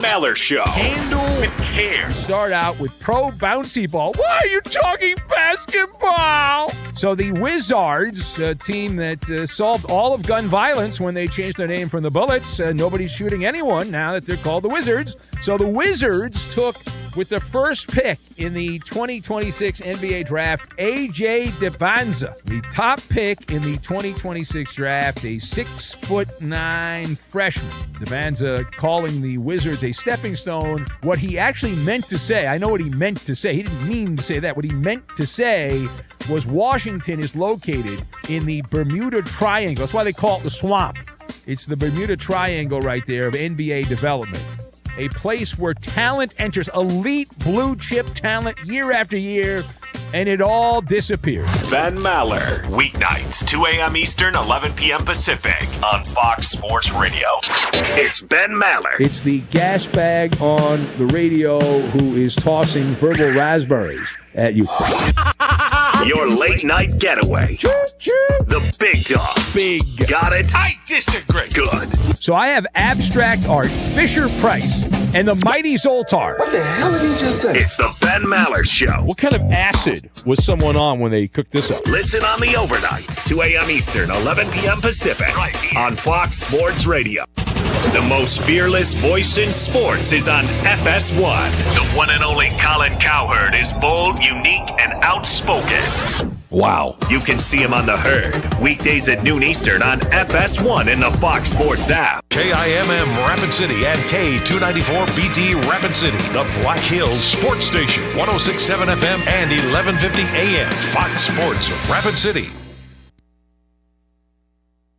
Maller Show. Handle with care. Start out with pro bouncy ball. Why are you talking basketball? So the Wizards, a team that solved all of gun violence when they changed their name from the Bullets. Nobody's shooting anyone now that they're called the Wizards. So the Wizards took, with the first pick in the 2026 NBA draft, A.J. Depandza, the top pick in the 2026 draft, a 6'9" freshman. Depandza calling the Wizards a stepping stone. What he actually meant to say, I know what he meant to say. He didn't mean to say that. What he meant to say was Washington is located in the Bermuda Triangle. That's why they call it the swamp. It's the Bermuda Triangle right there of NBA development. A place where talent enters, elite blue chip talent year after year, and it all disappears. Ben Maller, weeknights, 2 a.m. Eastern, 11 p.m. Pacific, on Fox Sports Radio. It's Ben Maller. It's the gas bag on the radio who is tossing verbal raspberries at you. Your late night getaway. The big dog. Big. Got it? I disagree. Good. So I have abstract art, Fisher-Price, and the mighty Zoltar. What the hell did he just say? It's the Ben Maller Show. What kind of acid was someone on when they cooked this up? Listen on the overnights, 2 a.m. Eastern, 11 p.m. Pacific, right here on Fox Sports Radio. The most fearless voice in sports is on FS1. The one and only Colin Cowherd is bold, unique, and outspoken. Wow. You can see him on The Herd, weekdays at noon Eastern on FS1 in the Fox Sports app. KIMM Rapid City and K294BT Rapid City, the Black Hills Sports Station, 106.7 FM and 1150 AM. Fox Sports Rapid City.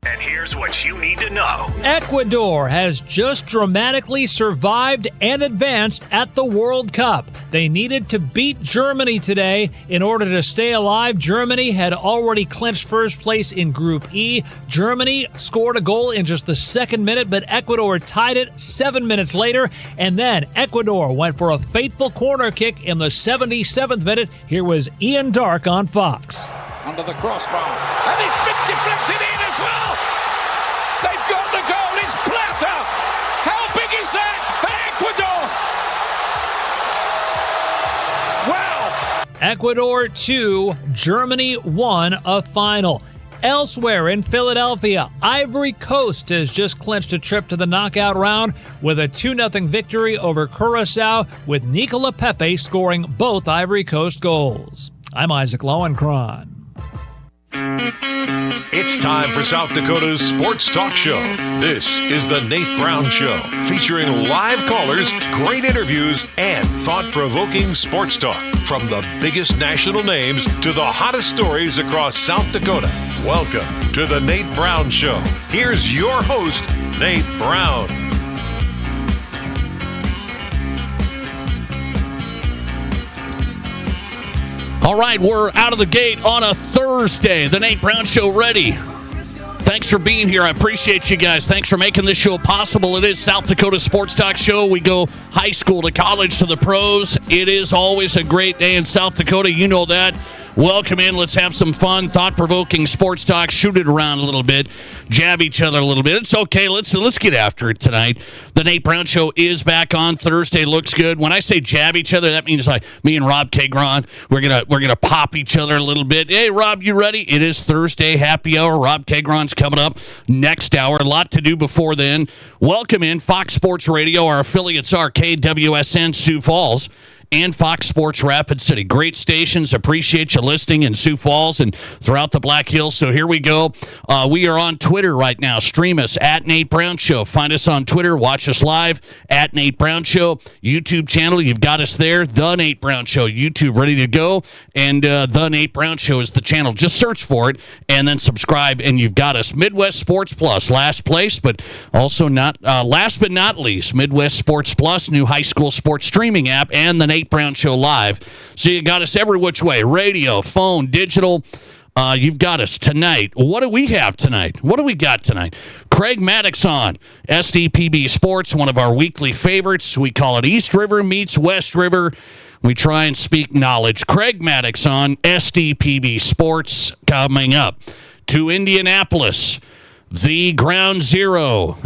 And here's what you need to know. Ecuador has just dramatically survived and advanced at the World Cup. They needed to beat Germany today in order to stay alive. Germany had already clinched first place in Group E. Germany scored a goal in just the second minute, but Ecuador tied it 7 minutes later. And then Ecuador went for a fateful corner kick in the 77th minute. Here was Ian Dark on Fox. Under the crossbar. And it's been deflected in as well. They've got the goal. It's Plata. How big is that for Ecuador? Wow. Ecuador 2, Germany 1, a final. Elsewhere in Philadelphia, Ivory Coast has just clinched a trip to the knockout round with a 2-0 victory over Curaçao, with Nicola Pepe scoring both Ivory Coast goals. I'm Isaac Lowenkron. It's time for South Dakota's Sports Talk Show. This is the Nate Brown Show, featuring live callers, great interviews, and thought-provoking sports talk. From the biggest national names to the hottest stories across South Dakota. Welcome to the Nate Brown Show. Here's your host, Nate Brown. All right, we're out of the gate on a Thursday. The Nate Brown Show ready. Thanks for being here. I appreciate you guys. Thanks for making this show possible. It is South Dakota Sports Talk Show. We go high school to college to the pros. It is always a great day in South Dakota. You know that. Welcome in. Let's have some fun, thought-provoking sports talk. Shoot it around a little bit. Jab each other a little bit. It's okay. Let's get after it tonight. The Nate Brown Show is back on Thursday. Looks good. When I say jab each other, that means like me and Rob Kegron. We're gonna pop each other a little bit. Hey, Rob, you ready? It is Thursday happy hour. Rob Kegron's coming up next hour. A lot to do before then. Welcome in Fox Sports Radio. Our affiliates are KWSN Sioux Falls and Fox Sports Rapid City. Great stations. Appreciate you listening in Sioux Falls and throughout the Black Hills. So here we go. We are on Twitter right now. Stream us at Nate Brown Show. Find us on Twitter. Watch us live at Nate Brown Show. YouTube channel, you've got us there. The Nate Brown Show. YouTube ready to go. And The Nate Brown Show is the channel. Just search for it and then subscribe and you've got us. Midwest Sports Plus, last place, but also not last but not least, Midwest Sports Plus, new high school sports streaming app, and the Nate Brown Show live. So you got us every which way, radio, phone, digital. You've got us tonight. What do we have tonight? What do we got tonight? Craig Maddox on SDPB Sports, one of our weekly favorites. We call it East River meets West River. We try and speak knowledge. Craig Maddox on SDPB Sports coming up. To Indianapolis. the ground zero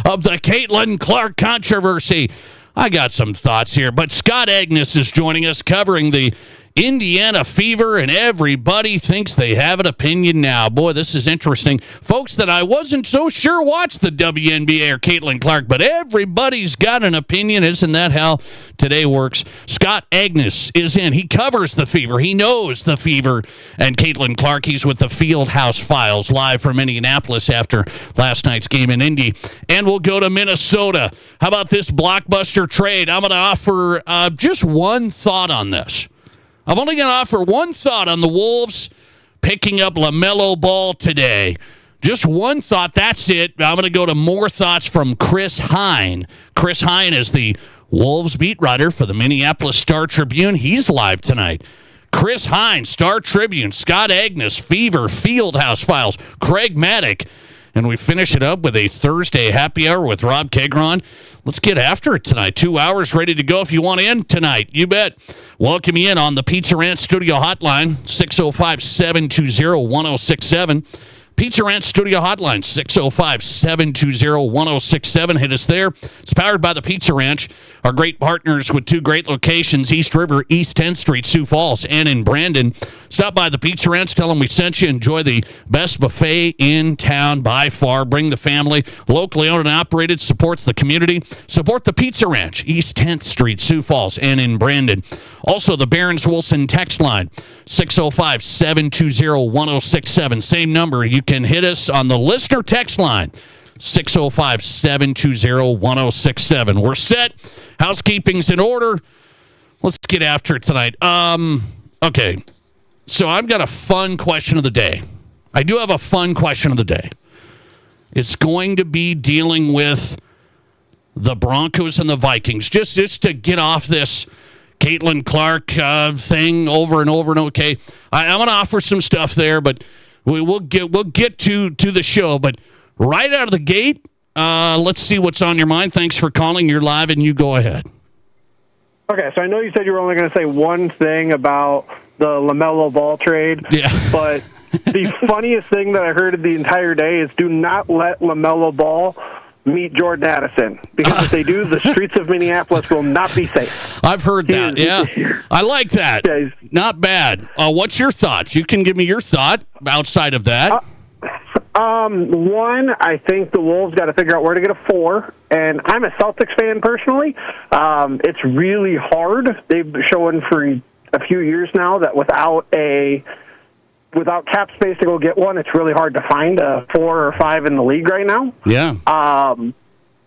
of the Caitlin Clark controversy. I got some thoughts here, but Scott Agnes is joining us covering the Indiana Fever, and everybody thinks they have an opinion now. Boy, this is interesting. Folks that I wasn't so sure watched the WNBA or Caitlin Clark, but everybody's got an opinion. Isn't that how today works? Scott Agnes is in. He covers the Fever. He knows the Fever and Caitlin Clark. He's with the Fieldhouse Files live from Indianapolis after last night's game in Indy. And we'll go to Minnesota. How about this blockbuster trade? I'm going to offer just one thought on this. I'm only going to offer one thought on the Wolves picking up LaMelo Ball today. Just one thought. That's it. I'm going to go to more thoughts from Chris Hine. Chris Hine is the Wolves beat writer for the Minneapolis Star-Tribune. He's live tonight. Chris Hine, Star-Tribune, Scott Agnes, Fever, Fieldhouse Files, Craig Maddock. And we finish it up with a Thursday happy hour with Rob Kegron. Let's get after it tonight. 2 hours ready to go if you want in tonight. You bet. Welcome you in on the Pizza Ranch Studio Hotline, 605-720-1067. Pizza Ranch Studio Hotline, 605-720-1067. Hit us there. It's powered by the Pizza Ranch. Our great partners with two great locations, East River, East 10th Street, Sioux Falls, and in Brandon. Stop by the Pizza Ranch. Tell them we sent you. Enjoy the best buffet in town by far. Bring the family. Locally owned and operated. Supports the community. Support the Pizza Ranch, East 10th Street, Sioux Falls, and in Brandon. Also, the Barons Wilson text line, 605-720-1067. Same number. You can hit us on the listener text line, 605-720-1067. We're set. Housekeeping's in order. Let's get after it tonight. Okay, so I've got a fun question of the day. I do have a fun question of the day. It's going to be dealing with the Broncos and the Vikings. Just to get off this Caitlin Clark thing over and over and okay. I'm going to offer some stuff there, but we'll get to the show. But right out of the gate, let's see what's on your mind. Thanks for calling. You're live, and you go ahead. Okay, so I know you said you were only going to say one thing about the LaMelo Ball trade, but the funniest thing that I heard of the entire day is do not let LaMelo Ball meet Jordan Addison, because if they do, the streets of Minneapolis will not be safe. I've heard that, yeah. I like that. Yeah, not bad. What's your thoughts? You can give me your thought outside of that. One, I think the Wolves got to figure out where to get a 4, and I'm a Celtics fan personally. It's really hard. They've been showing for a few years now that without cap space to go get one, it's really hard to find a 4 or 5 in the league right now. Yeah.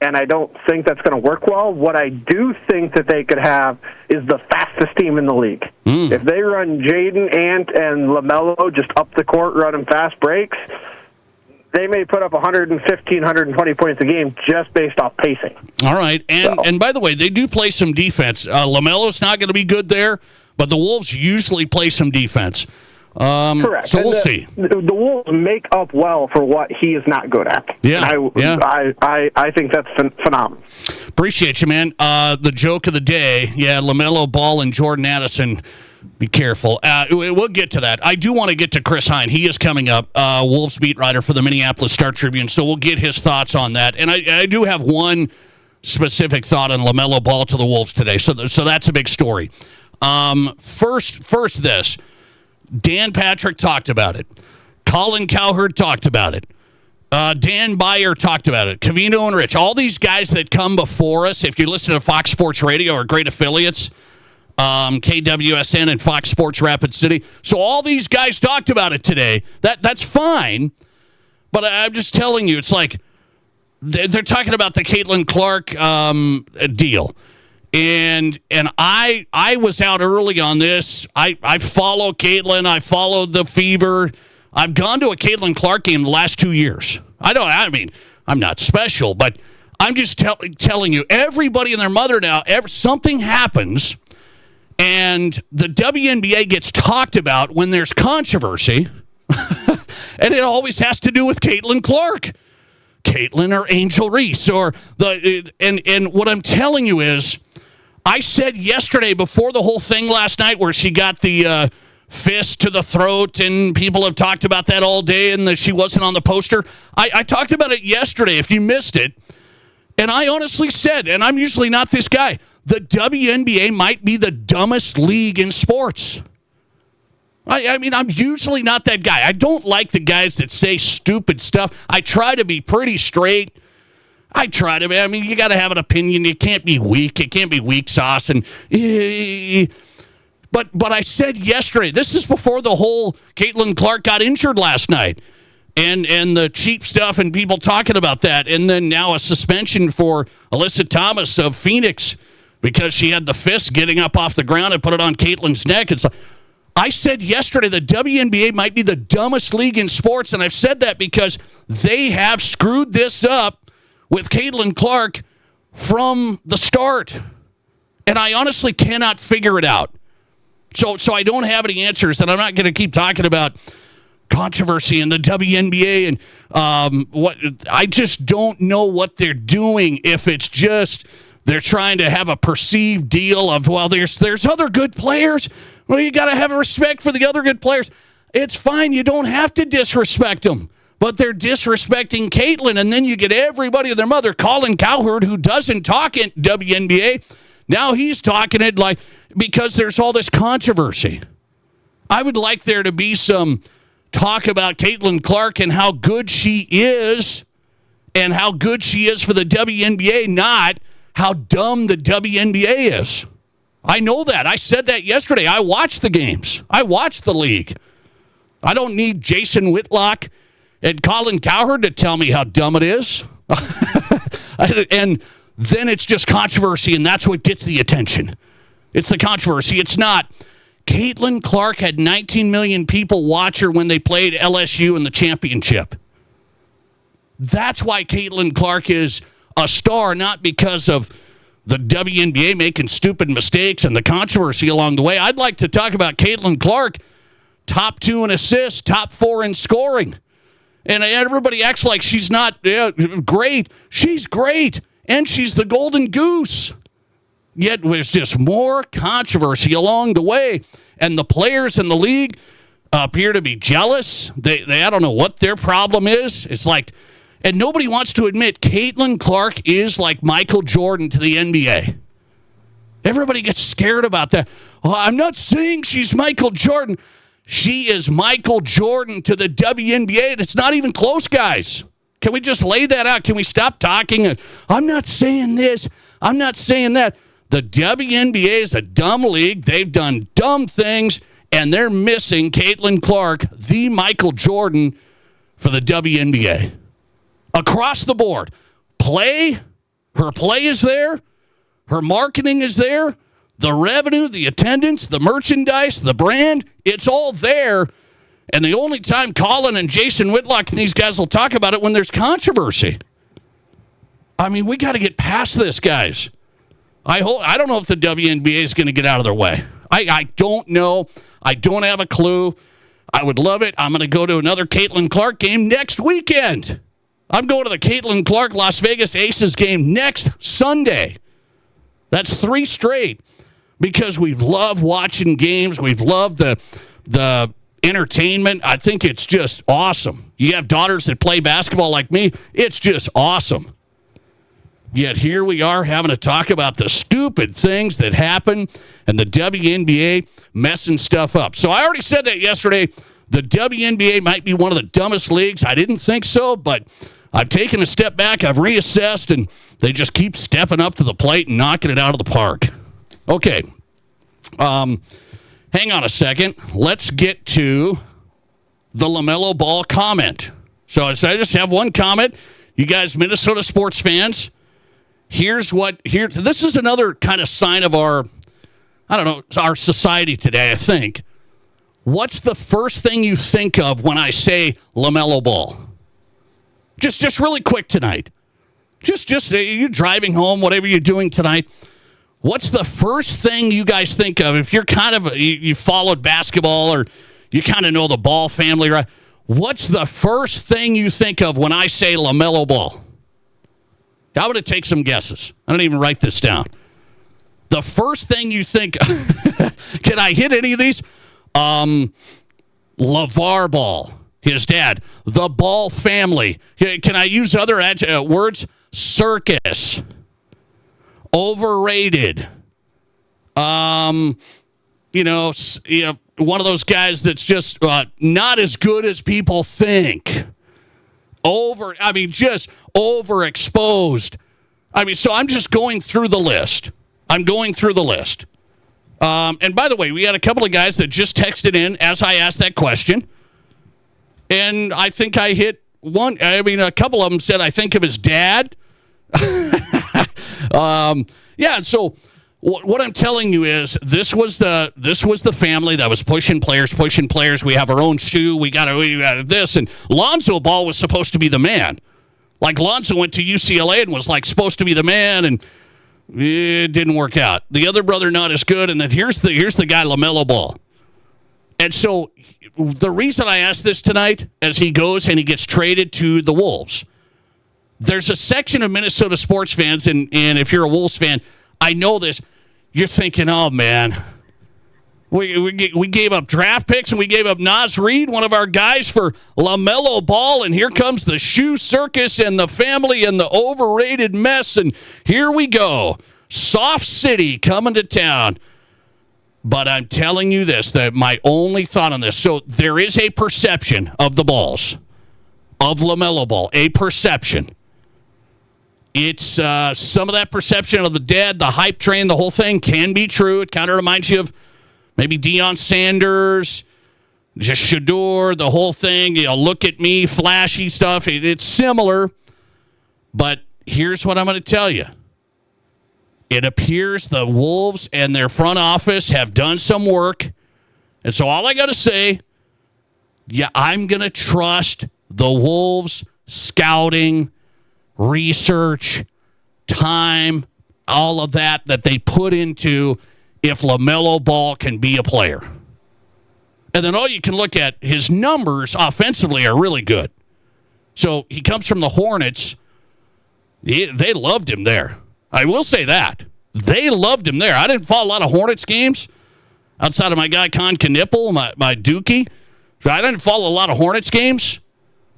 And I don't think that's going to work well. What I do think that they could have is the fastest team in the league. If they run Jaden, Ant, and LaMelo just up the court running fast breaks, they may put up 115, 120 points a game just based off pacing. All right. And by the way, they do play some defense. LaMelo's not going to be good there, but the Wolves usually play some defense. Correct. So we'll see. The Wolves make up well for what he is not good at. Yeah. I think that's phenomenal. Appreciate you, man. The joke of the day, LaMelo Ball and Jordan Addison. Be careful. We'll get to that. I do want to get to Chris Hine. He is coming up, Wolves beat writer for the Minneapolis Star-Tribune, so we'll get his thoughts on that. And I do have one specific thought on LaMelo Ball to the Wolves today, so that's a big story. First this. Dan Patrick talked about it. Colin Cowherd talked about it. Dan Beyer talked about it. Covino and Rich. All these guys that come before us, if you listen to Fox Sports Radio or great affiliates, KWSN and Fox Sports Rapid City. So all these guys talked about it today. That's fine. But I'm just telling you, it's like they're talking about the Caitlin Clark deal. And I was out early on this. I follow Caitlin. I follow the Fever. I've gone to a Caitlin Clark game the last 2 years. I'm not special, but I'm just telling you, everybody and their mother now, something happens, and the WNBA gets talked about when there's controversy, and it always has to do with Caitlin Clark. Caitlin or Angel Reese and what I'm telling you is, I said yesterday before the whole thing last night where she got the fist to the throat, and people have talked about that all day, and that she wasn't on the poster. I talked about it yesterday, if you missed it, and I honestly said, and I'm usually not this guy, the WNBA might be the dumbest league in sports. I mean, I'm usually not that guy. I don't like the guys that say stupid stuff. I try to be pretty straight. You got to have an opinion. You can't be weak. It can't be weak sauce. But I said yesterday, this is before the whole Caitlin Clark got injured last night. And the cheap stuff and people talking about that. And then now a suspension for Alyssa Thomas of Phoenix because she had the fist getting up off the ground and put it on Caitlin's neck. I said yesterday the WNBA might be the dumbest league in sports, and I've said that because they have screwed this up with Caitlin Clark from the start. And I honestly cannot figure it out. So I don't have any answers, and I'm not going to keep talking about controversy in the WNBA and what I just don't know what they're doing. If it's just they're trying to have a perceived deal of, well, there's other good players. Well, you got to have respect for the other good players. It's fine. You don't have to disrespect them. But they're disrespecting Caitlin, and then you get everybody and their mother, Colin Cowherd, who doesn't talk in WNBA. Now he's talking it like because there's all this controversy. I would like there to be some talk about Caitlin Clark and how good she is and how good she is for the WNBA, not how dumb the WNBA is. I know that. I said that yesterday. I watched the games. I watched the league. I don't need Jason Whitlock and Colin Cowherd to tell me how dumb it is. And then it's just controversy, and that's what gets the attention. It's the controversy. It's not. Caitlin Clark had 19 million people watch her when they played LSU in the championship. That's why Caitlin Clark is a star, not because of the WNBA making stupid mistakes and the controversy along the way. I'd like to talk about Caitlin Clark, top 2 in assists, top 4 in scoring. And everybody acts like she's not great. She's great, and she's the golden goose. Yet there's just more controversy along the way, and the players in the league appear to be jealous. They I don't know what their problem is. It's like, and nobody wants to admit Caitlin Clark is like Michael Jordan to the NBA. Everybody gets scared about that. Oh, I'm not saying she's Michael Jordan. She is Michael Jordan to the WNBA, and it's not even close, guys. Can we just lay that out? Can we stop talking? I'm not saying this. I'm not saying that. The WNBA is a dumb league. They've done dumb things, and they're missing Caitlin Clark, the Michael Jordan, for the WNBA. Across the board. Her play is there. Her marketing is there. The revenue, the attendance, the merchandise, the brand, it's all there. And the only time Colin and Jason Whitlock and these guys will talk about it when there's controversy. I mean, we got to get past this, guys. I don't know if the WNBA is going to get out of their way. I don't know. I don't have a clue. I would love it. I'm going to go to another Caitlin Clark game next weekend. I'm going to the Caitlin Clark Las Vegas Aces game next Sunday. That's 3 straight because we've loved watching games. We've loved the entertainment. I think it's just awesome. You have daughters that play basketball like me. It's just awesome. Yet here we are having to talk about the stupid things that happen and the WNBA messing stuff up. So I already said that yesterday. The WNBA might be one of the dumbest leagues. I didn't think so, but I've taken a step back. I've reassessed, and they just keep stepping up to the plate and knocking it out of the park. Okay. Hang on a second. Let's get to the LaMelo Ball comment. So I just have one comment. You guys, Minnesota sports fans, this is another kind of sign of our society today, I think. What's the first thing you think of when I say LaMelo Ball? Just really quick tonight. Just you driving home, whatever you're doing tonight. What's the first thing you guys think of if you're kind of you followed basketball or you kind of know the Ball family, right? What's the first thing you think of when I say LaMelo Ball? How would it take some guesses? I don't even write this down. The first thing you think, can I hit any of these? LeVar Ball, his dad, the Ball family. Can I use other words? Circus. Overrated. One of those guys that's just not as good as people think. Just overexposed. So I'm just going through the list. And by the way, we had a couple of guys that just texted in as I asked that question. And I think I hit one. A couple of them said, I think of his dad. So what I'm telling you is this was the family that was pushing players. We have our own shoe. We got this. And Lonzo Ball was supposed to be the man. Like Lonzo went to UCLA and was like supposed to be the man, and it didn't work out. The other brother not as good, and then here's the guy LaMelo Ball. And so the reason I asked this tonight, as he goes and he gets traded to the Wolves, there's a section of Minnesota sports fans, and if you're a Wolves fan, I know this. You're thinking, oh, man, we gave up draft picks and we gave up Naz Reid, one of our guys, for LaMelo Ball, and here comes the shoe circus and the family and the overrated mess, and here we go. Soft City coming to town. But I'm telling you this, that my only thought on this, so there is a perception of the Balls, of LaMelo Ball, a perception. It's some of that perception of the dad, the hype train, the whole thing can be true. It kind of reminds you of maybe Deion Sanders, just Shador, the whole thing. Look at me, flashy stuff. It's similar. But here's what I'm going to tell you. It appears the Wolves and their front office have done some work. And so all I got to say, I'm going to trust the Wolves scouting, research, time, all of that they put into if LaMelo Ball can be a player. And then all you can look at, his numbers offensively are really good. So he comes from the Hornets. They loved him there. I will say that. They loved him there. I didn't follow a lot of Hornets games outside of my guy Con Knipple, my Dookie. I didn't follow a lot of Hornets games.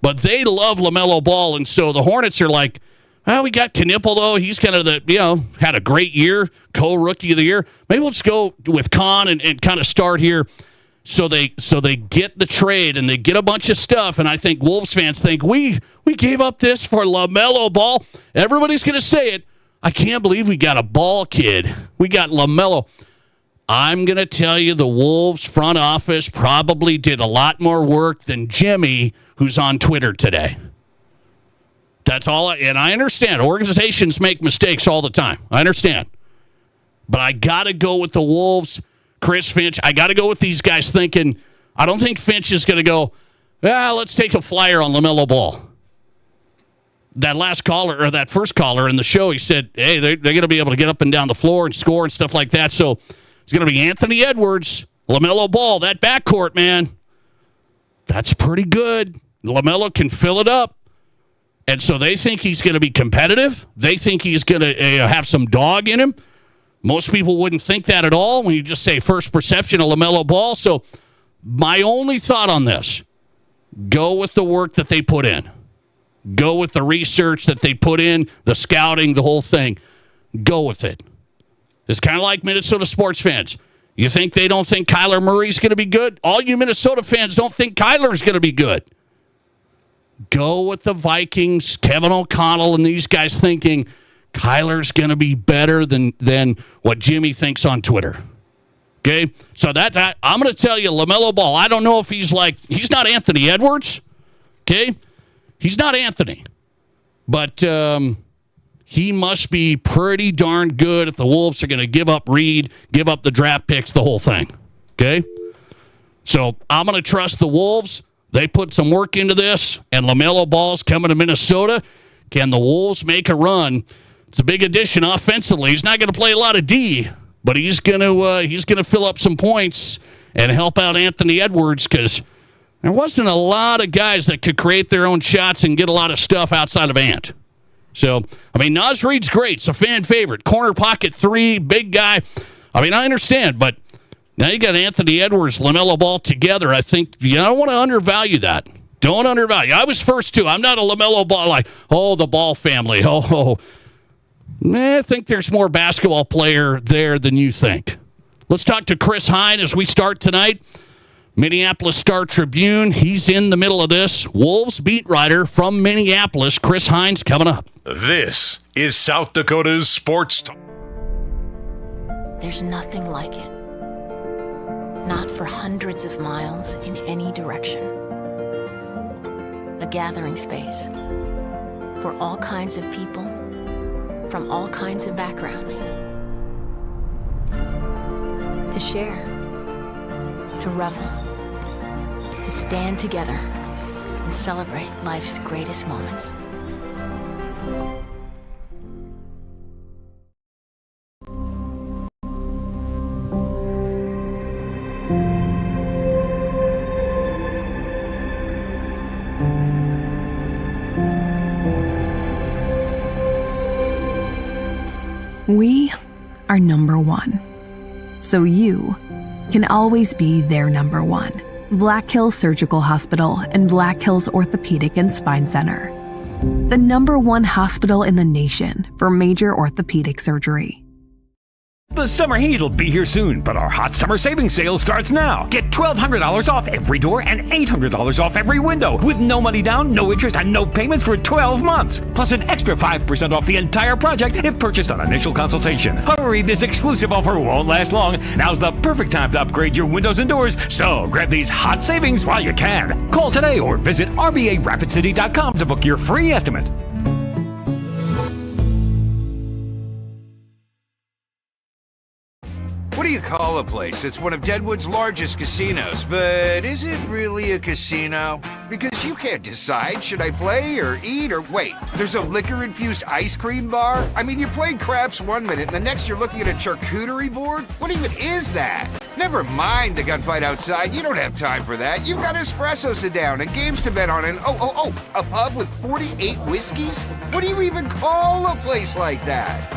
But they love LaMelo Ball, and so the Hornets are like, well, we got Knipple, though. He's kind of had a great year, co-rookie of the year. Maybe let's go with Con and kind of start here. So they get the trade, and they get a bunch of stuff, and I think Wolves fans think, we gave up this for LaMelo Ball. Everybody's going to say it. I can't believe we got a Ball kid. We got LaMelo. I'm going to tell you the Wolves front office probably did a lot more work than Jimmy, who's on Twitter today. That's all. And I understand. Organizations make mistakes all the time. I understand. But I got to go with the Wolves, Chris Finch. I got to go with these guys thinking, I don't think Finch is going to go, let's take a flyer on LaMelo Ball. That first caller in the show, he said, hey, they're going to be able to get up and down the floor and score and stuff like that. So it's going to be Anthony Edwards, LaMelo Ball, that backcourt, man. That's pretty good. LaMelo can fill it up. And so they think he's going to be competitive. They think he's going to have some dog in him. Most people wouldn't think that at all when you just say first perception of LaMelo Ball. So my only thought on this, go with the work that they put in. Go with the research that they put in, the scouting, the whole thing. Go with it. It's kind of like Minnesota sports fans. You think they don't think Kyler Murray's going to be good? All you Minnesota fans don't think Kyler's going to be good. Go with the Vikings, Kevin O'Connell, and these guys thinking Kyler's going to be better than what Jimmy thinks on Twitter. Okay? So that I'm going to tell you, LaMelo Ball, I don't know if he's not Anthony Edwards. Okay? He's not Anthony. But he must be pretty darn good if the Wolves are going to give up Reed, give up the draft picks, the whole thing. Okay? So I'm going to trust the Wolves. They put some work into this, and LaMelo Ball's coming to Minnesota. Can the Wolves make a run? It's a big addition offensively. He's not going to play a lot of D, but he's going to fill up some points and help out Anthony Edwards because there wasn't a lot of guys that could create their own shots and get a lot of stuff outside of Ant. So, Naz Reid's great. It's a fan favorite. Corner pocket 3, big guy. I understand, but Now you got Anthony Edwards, LaMelo Ball together. I think you don't want to undervalue that. Don't undervalue. I was first too. I'm not a LaMelo Ball like, the Ball family. I think there's more basketball player there than you think. Let's talk to Chris Hine as we start tonight. Minneapolis Star-Tribune. He's in the middle of this. Wolves beat writer from Minneapolis, Chris Hines, coming up. This is South Dakota's Sports Talk. There's nothing like it. Not for hundreds of miles in any direction. A gathering space for all kinds of people from all kinds of backgrounds. To share, to revel, to stand together and celebrate life's greatest moments. We are number one, so you can always be their number one. Black Hills Surgical Hospital and Black Hills Orthopedic and Spine Center. The number one hospital in the nation for major orthopedic surgery. The summer heat will be here soon, but our hot summer savings sale starts now. Get $1,200 off every door and $800 off every window with no money down, no interest, and no payments for 12 months. Plus an extra 5% off the entire project if purchased on initial consultation. Hurry, this exclusive offer won't last long. Now's the perfect time to upgrade your windows and doors, so grab these hot savings while you can. Call today or visit RBARapidCity.com to book your free estimate. What do you call a place? It's one of Deadwood's largest casinos, but is it really a casino? Because you can't decide, should I play or eat or wait? There's a liquor-infused ice cream bar? I mean, you're playing craps 1 minute and the next you're looking at a charcuterie board? What even is that? Never mind the gunfight outside, you don't have time for that. You've got espressos to down and games to bet on and a pub with 48 whiskeys? What do you even call a place like that?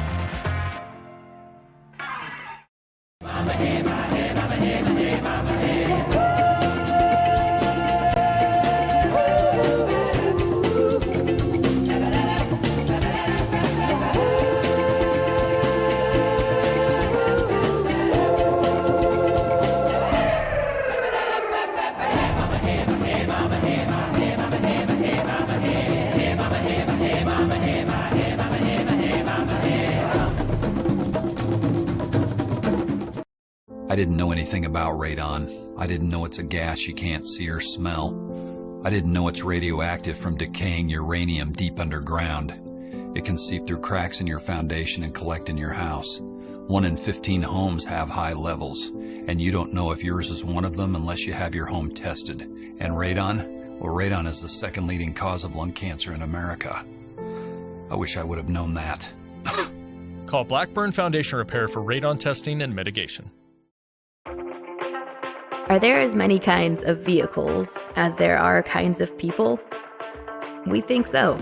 I didn't know anything about radon. I didn't know it's a gas you can't see or smell. I didn't know it's radioactive from decaying uranium deep underground. It can seep through cracks in your foundation and collect in your house. 1 in 15 homes have high levels, and you don't know if yours is one of them unless you have your home tested. And radon? Well, radon is the second leading cause of lung cancer in America. I wish I would have known that. Call Blackburn Foundation Repair for radon testing and mitigation. Are there as many kinds of vehicles as there are kinds of people? We think so.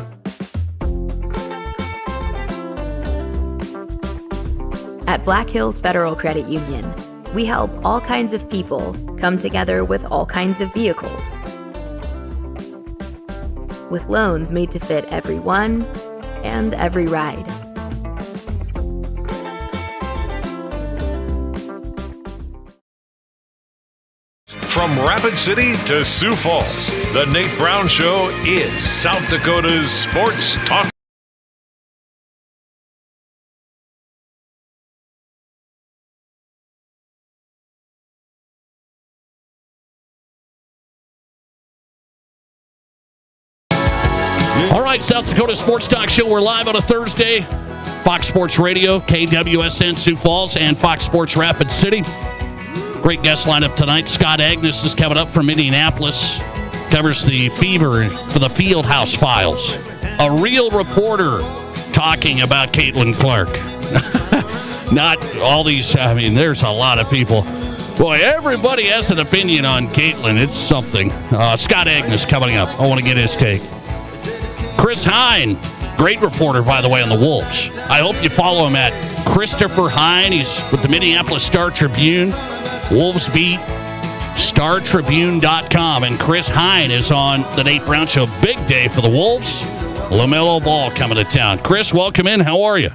At Black Hills Federal Credit Union, we help all kinds of people come together with all kinds of vehicles. With loans made to fit everyone and every ride. From Rapid City to Sioux Falls, the Nate Brown Show is South Dakota's Sports Talk. All right, South Dakota Sports Talk Show. We're live on a Thursday. Fox Sports Radio, KWSN Sioux Falls, and Fox Sports Rapid City. Great guest lineup tonight. Scott Agnes is coming up from Indianapolis. Covers the fever for the Fieldhouse Files. A real reporter talking about Caitlin Clark. Not all these, there's a lot of people. Boy, everybody has an opinion on Caitlin. It's something. Scott Agnes coming up. I want to get his take. Chris Hine, great reporter, by the way, on the Wolves. I hope you follow him at Christopher Hine. He's with the Minneapolis Star-Tribune. Wolves Beat, StarTribune.com. And Chris Hine is on the Nate Brown Show. Big day for the Wolves. LaMelo Ball coming to town. Chris, welcome in. How are you?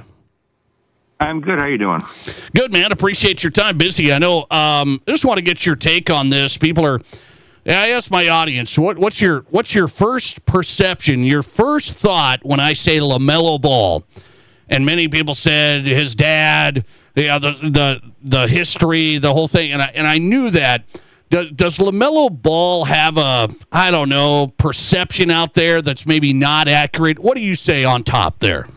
I'm good. How you doing? Good, man. Appreciate your time. Busy, I know. I just want to get your take on this. People are... I asked my audience, what's your first perception, your first thought when I say LaMelo Ball? And many people said his dad, the history, the whole thing. And I knew that. Does LaMelo Ball have a, I don't know, perception out there that's maybe not accurate? What do you say on top there?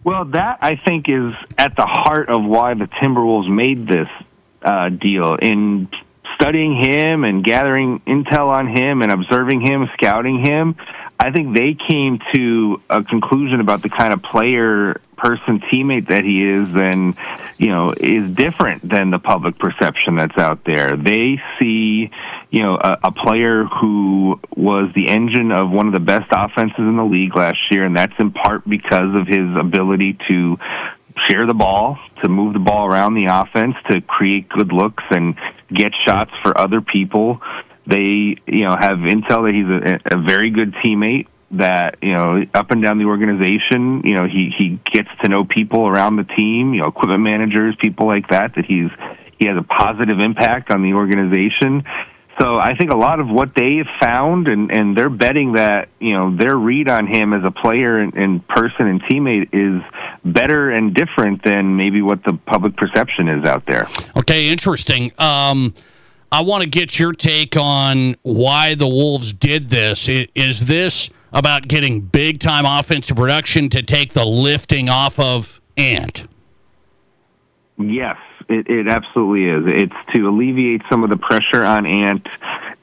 Well, that, I think, is at the heart of why the Timberwolves made this deal. In studying him and gathering intel on him and observing him, scouting him, I think they came to a conclusion about the kind of player, person, teammate that he is, and is different than the public perception that's out there. They see, a player who was the engine of one of the best offenses in the league last year, and that's in part because of his ability to share the ball, to move the ball around the offense, to create good looks and get shots for other people. They, have intel that he's a very good teammate, that, up and down the organization, he gets to know people around the team, equipment managers, people like that he has a positive impact on the organization. So I think a lot of what they have found, and they're betting that, their read on him as a player and person and teammate is better and different than maybe what the public perception is out there. Okay, interesting. I want to get your take on why the Wolves did this. Is this about getting big-time offensive production to take the lifting off of Ant? Yes, it absolutely is. It's to alleviate some of the pressure on Ant.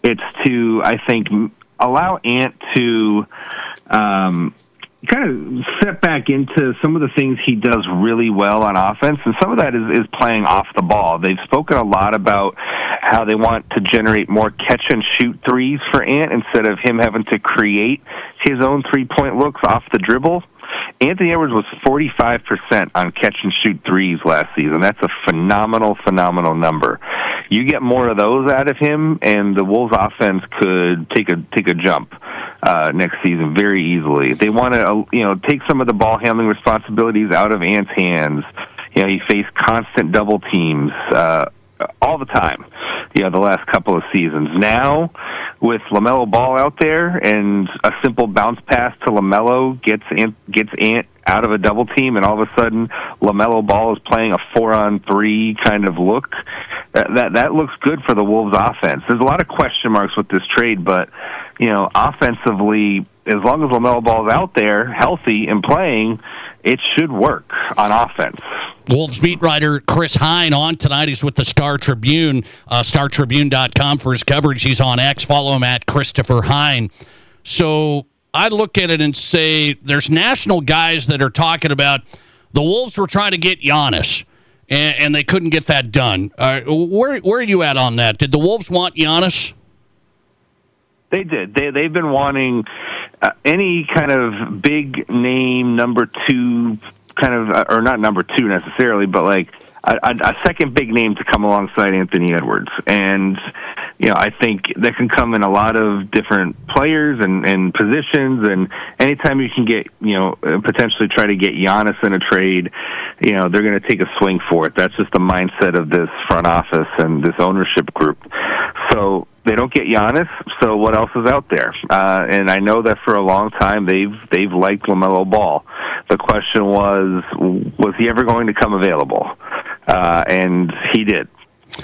It's to, I think, allow Ant to kind of step back into some of the things he does really well on offense, and some of that is playing off the ball. They've spoken a lot about how they want to generate more catch-and-shoot threes for Ant instead of him having to create his own three-point looks off the dribble. Anthony Edwards was 45% on catch-and-shoot threes last season. That's a phenomenal number. You get more of those out of him, and the Wolves' offense could take a jump next season very easily. They want to, take some of the ball handling responsibilities out of Ant's hands. He faced constant double teams all the time. The last couple of seasons. Now, with LaMelo Ball out there and a simple bounce pass to LaMelo gets Ant out of a double team, and all of a sudden LaMelo Ball is playing a 4-on-3 kind of look. That looks good for the Wolves' offense. There's a lot of question marks with this trade, but offensively, as long as LaMelo Ball is out there, healthy and playing, it should work on offense. Wolves beat writer Chris Hine on tonight. He's with the Star Tribune, StarTribune.com for his coverage. He's on X. Follow him at Christopher Hine. So I look at it and say there's national guys that are talking about the Wolves were trying to get Giannis, and they couldn't get that done. Where are you at on that? Did the Wolves want Giannis? They did. They've been wanting any kind of big name number two kind of, or not number two necessarily, but like a second big name to come alongside Anthony Edwards. And, I think that can come in a lot of different players and positions. And anytime you can get, potentially try to get Giannis in a trade, they're going to take a swing for it. That's just the mindset of this front office and this ownership group. So they don't get Giannis, so what else is out there? And I know that for a long time they've liked LaMelo Ball. The question was he ever going to come available? And he did.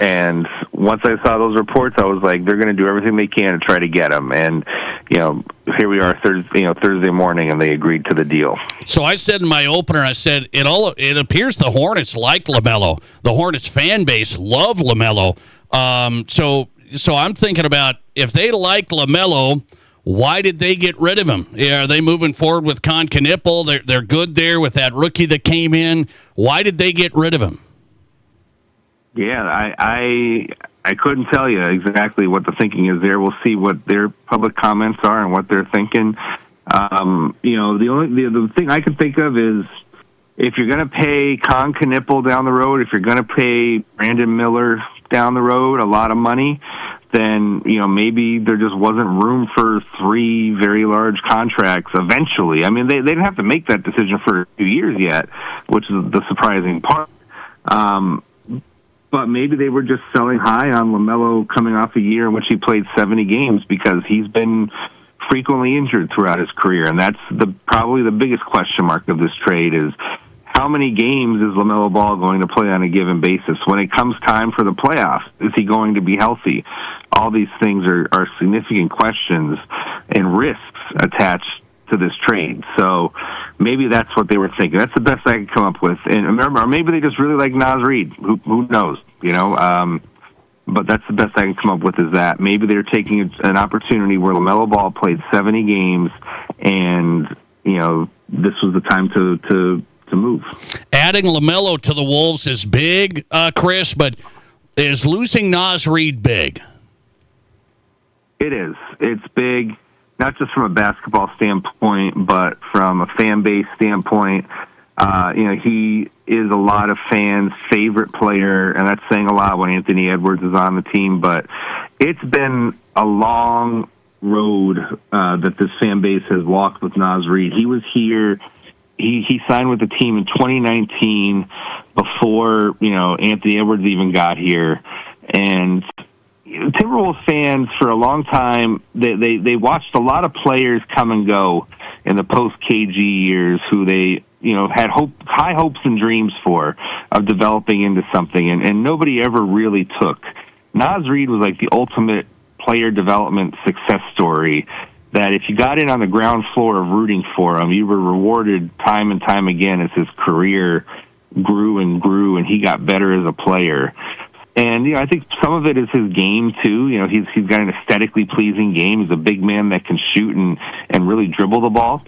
And once I saw those reports, I was like, they're going to do everything they can to try to get him. And here we are Thursday morning, and they agreed to the deal. So I said in my opener, I said it appears the Hornets like LaMelo. The Hornets fan base love LaMelo. So I'm thinking about if they like LaMelo, why did they get rid of him? Are they moving forward with Con Knipple? They're good there with that rookie that came in. Why did they get rid of him? Yeah, I couldn't tell you exactly what the thinking is there. We'll see what their public comments are and what they're thinking. The thing I can think of is if you're going to pay Con Knippel down the road, if you're going to pay Brandon Miller down the road a lot of money, then, maybe there just wasn't room for 3 very large contracts eventually. I mean, they didn't have to make that decision for a few years yet, which is the surprising part. But maybe they were just selling high on LaMelo coming off a year in which he played 70 games because he's been frequently injured throughout his career. And that's probably the biggest question mark of this trade is how many games is LaMelo Ball going to play on a given basis? When it comes time for the playoffs, is he going to be healthy? All these things are significant questions and risks attached to this trade. So maybe that's what they were thinking. That's the best I could come up with. And remember, maybe they just really like Naz Reid. Who knows? But that's the best I can come up with is that maybe they're taking an opportunity where LaMelo Ball played 70 games and, this was the time to move. Adding LaMelo to the Wolves is big, Chris, but is losing Naz Reid big? It is. It's big, not just from a basketball standpoint, but from a fan base standpoint. He is a lot of fans' favorite player, and that's saying a lot when Anthony Edwards is on the team, but it's been a long road that this fan base has walked with Naz Reid. He was here. He signed with the team in 2019 before, Anthony Edwards even got here. And Timberwolves fans for a long time, they watched a lot of players come and go in the post-KG years who they, had high hopes and dreams for of developing into something, and nobody ever really took. Naz Reid was like the ultimate player development success story that if you got in on the ground floor of rooting for him, you were rewarded time and time again as his career grew and he got better as a player. And, I think some of it is his game, too. He's got an aesthetically pleasing game. He's a big man that can shoot and really dribble the ball.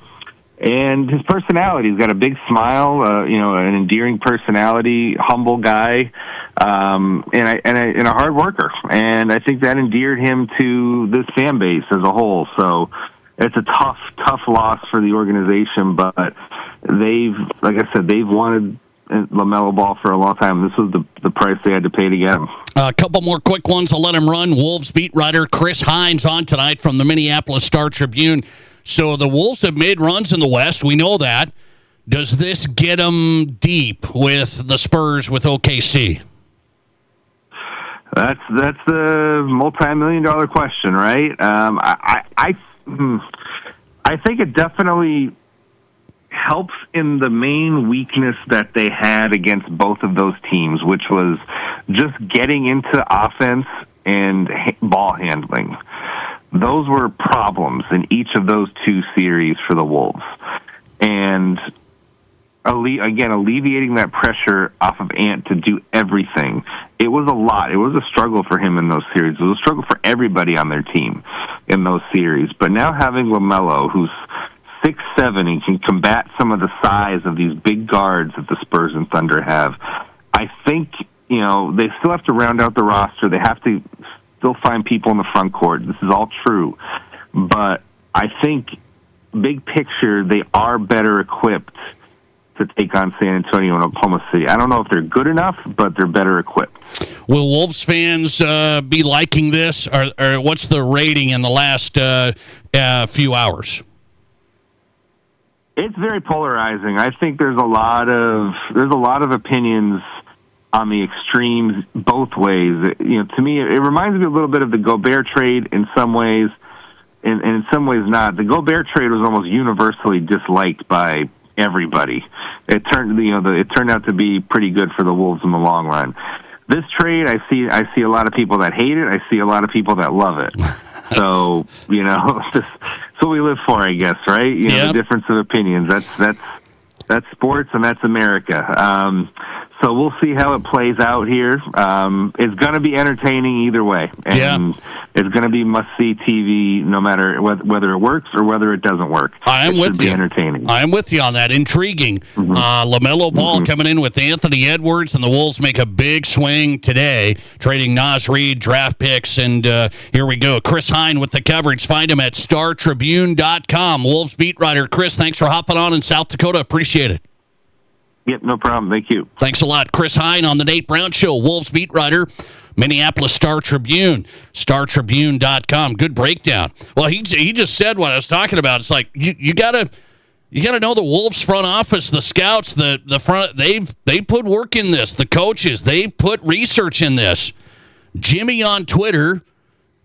And his personality, he's got a big smile, an endearing personality, humble guy, and a hard worker. And I think that endeared him to this fan base as a whole. So it's a tough loss for the organization, but they've wanted LaMelo Ball for a long time. This was the price they had to pay to get him. A couple more quick ones. I'll let him run. Wolves beat writer Chris Hines on tonight from the Minneapolis Star-Tribune. So the Wolves have made runs in the West. We know that. Does this get them deep with the Spurs with OKC? That's the multi-million-dollar question, right? I think it definitely helps in the main weakness that they had against both of those teams, which was just getting into offense and ball handling. Those were problems in each of those 2 series for the Wolves. And again, alleviating that pressure off of Ant to do everything. It was a lot. It was a struggle for him in those series. It was a struggle for everybody on their team in those series. But now having LaMelo, who's 6'7", and can combat some of the size of these big guards that the Spurs and Thunder have, I think, they still have to round out the roster. They have to still find people in the front court. This is all true. But I think, big picture, they are better equipped to take on San Antonio and Oklahoma City. I don't know if they're good enough, but they're better equipped. Will Wolves fans be liking this, or what's the rating in the last few hours? It's very polarizing. I think there's a lot of opinions on the extremes both ways. To me, it reminds me a little bit of the Gobert trade in some ways, and in some ways not. The Gobert trade was almost universally disliked by everybody. It turned out to be pretty good for the Wolves in the long run. This trade, I see a lot of people that hate it. I see a lot of people that love it. So that's what we live for, I guess, right? The difference of opinions. That's sports, and that's America. So we'll see how it plays out here. It's going to be entertaining either way, and it's going to be must-see TV no matter whether it works or whether it doesn't work. I am with you. Entertaining. I am with you on that. Intriguing. Mm-hmm. LaMelo Ball coming in with Anthony Edwards, and the Wolves make a big swing today, trading Naz Reid, draft picks, and here we go. Chris Hine with the coverage. Find him at StarTribune.com. Wolves beat writer Chris, thanks for hopping on in South Dakota. Appreciate it. Yep, no problem. Thank you. Thanks a lot. Chris Hine on the Nate Brown Show, Wolves beat writer, Minneapolis Star Tribune, StarTribune.com. Good breakdown. Well, he just said what I was talking about. It's like you gotta know the Wolves front office, the scouts, the front. They put work in this. The coaches, they put research in this. Jimmy on Twitter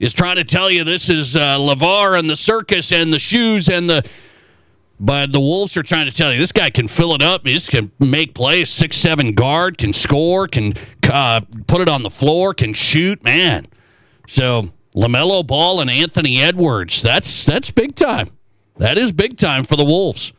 is trying to tell you this is LeVar and the circus and the shoes and the. But the Wolves are trying to tell you, this guy can fill it up. He just can make plays, 6'7" guard, can score, can put it on the floor, can shoot. Man. So LaMelo Ball and Anthony Edwards, that's big time. That is big time for the Wolves.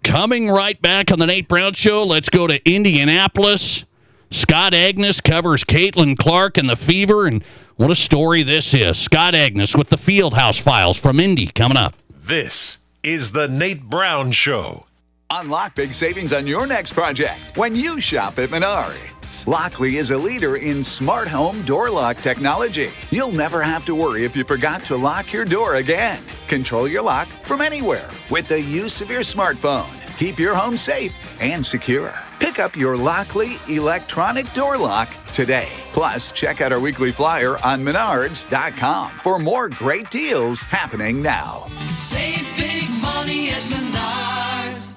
Coming right back on the Nate Brown Show, let's go to Indianapolis. Scott Agnes covers Caitlin Clark and the Fever, and what a story this is. Scott Agnes with the Fieldhouse Files from Indy coming up. This is the Nate Brown Show. Unlock big savings on your next project when you shop at Menards. Lockley is a leader in smart home door lock technology. You'll never have to worry if you forgot to lock your door again. Control your lock from anywhere with the use of your smartphone. Keep your home safe and secure. Pick up your Lockley electronic door lock today. Plus, check out our weekly flyer on Menards.com for more great deals happening now. Save big money at Menards.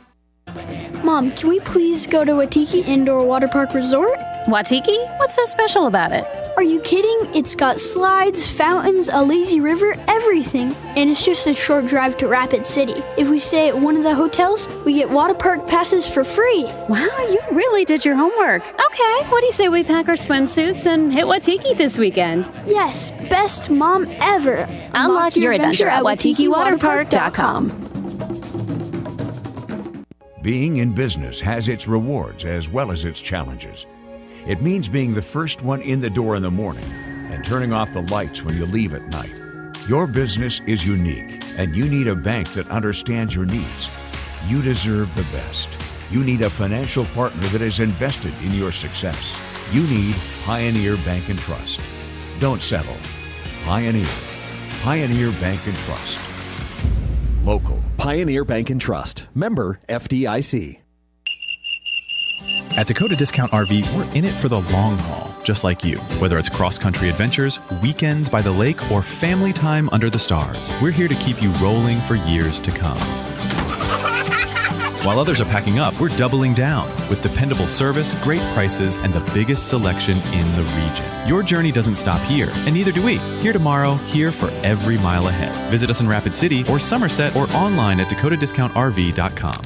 Mom, can we please go to Waitiki Indoor Water Park Resort? Waitiki? What's so special about it? Are you kidding? It's got slides, fountains, a lazy river, everything. And it's just a short drive to Rapid City. If we stay at one of the hotels, we get water park passes for free. Wow, you really did your homework. Okay, what do you say we pack our swimsuits and hit Waitiki this weekend? Yes, best mom ever. Unlock your adventure at WaitikiWaterPark.com. Being in business has its rewards as well as its challenges. It means being the first one in the door in the morning and turning off the lights when you leave at night. Your business is unique, and you need a bank that understands your needs. You deserve the best. You need a financial partner that is invested in your success. You need Pioneer Bank and Trust. Don't settle. Pioneer. Pioneer Bank and Trust. Local. Pioneer Bank and Trust. Member FDIC. At Dakota Discount RV, we're in it for the long haul, just like you. Whether it's cross-country adventures, weekends by the lake, or family time under the stars, we're here to keep you rolling for years to come. While others are packing up, we're doubling down with dependable service, great prices, and the biggest selection in the region. Your journey doesn't stop here, and neither do we. Here tomorrow, here for every mile ahead. Visit us in Rapid City or Somerset or online at DakotaDiscountRV.com.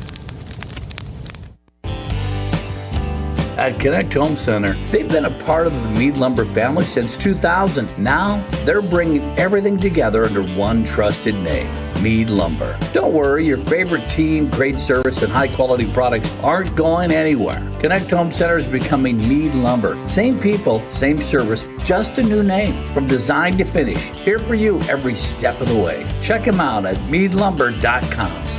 At Connect Home Center, they've been a part of the Mead Lumber family since 2000. Now, they're bringing everything together under one trusted name, Mead Lumber. Don't worry, your favorite team, great service, and high-quality products aren't going anywhere. Connect Home Center is becoming Mead Lumber. Same people, same service, just a new name. From design to finish, here for you every step of the way. Check them out at meadlumber.com.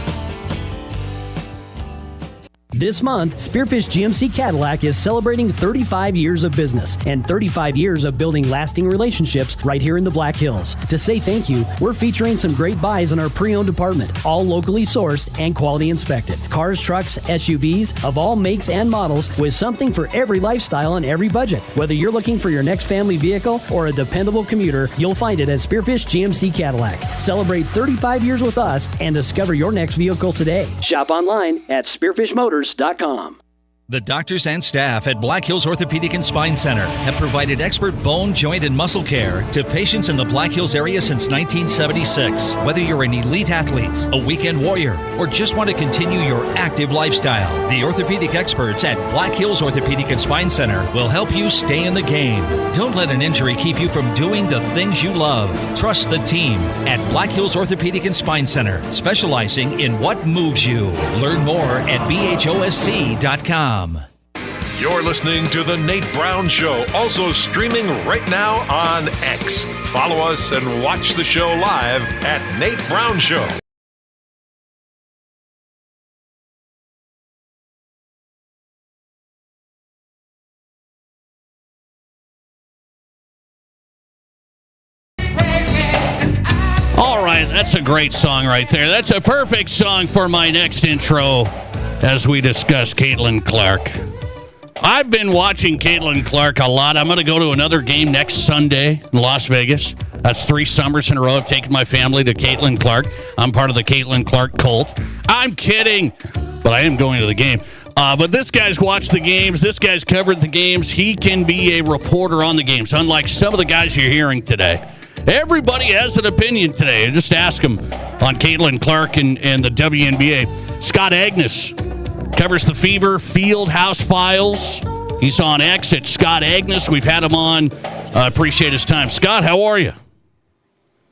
This month, Spearfish GMC Cadillac is celebrating 35 years of business and 35 years of building lasting relationships right here in the Black Hills. To say thank you, we're featuring some great buys in our pre-owned department, all locally sourced and quality inspected. Cars, trucks, SUVs of all makes and models with something for every lifestyle and every budget. Whether you're looking for your next family vehicle or a dependable commuter, you'll find it at Spearfish GMC Cadillac. Celebrate 35 years with us and discover your next vehicle today. Shop online at spearfishmotors.com. The doctors and staff at Black Hills Orthopedic and Spine Center have provided expert bone, joint, and muscle care to patients in the Black Hills area since 1976. Whether you're an elite athlete, a weekend warrior, or just want to continue your active lifestyle, the orthopedic experts at Black Hills Orthopedic and Spine Center will help you stay in the game. Don't let an injury keep you from doing the things you love. Trust the team at Black Hills Orthopedic and Spine Center, specializing in what moves you. Learn more at BHOSC.com. You're listening to The Nate Brown Show, also streaming right now on X. Follow us and watch the show live at Nate Brown Show. All right, that's a great song right there. That's a perfect song for my next intro. as we discuss Caitlin Clark. I've been watching Caitlin Clark a lot. I'm going to go to another game next Sunday in Las Vegas. That's 3 summers in a row I've taken my family to Caitlin Clark. I'm part of the Caitlin Clark cult. I'm kidding, but I am going to the game. But this guy's watched the games. This guy's covered the games. He can be a reporter on the games, unlike some of the guys you're hearing today. Everybody has an opinion today. Just ask him on Caitlin Clark and the WNBA. Scott Agnes covers the Fever Field House Files. He's on X at Scott Agnes. We've had him on. Appreciate his time. Scott, how are you?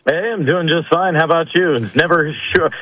Hey, I'm doing just fine. How about you? It's never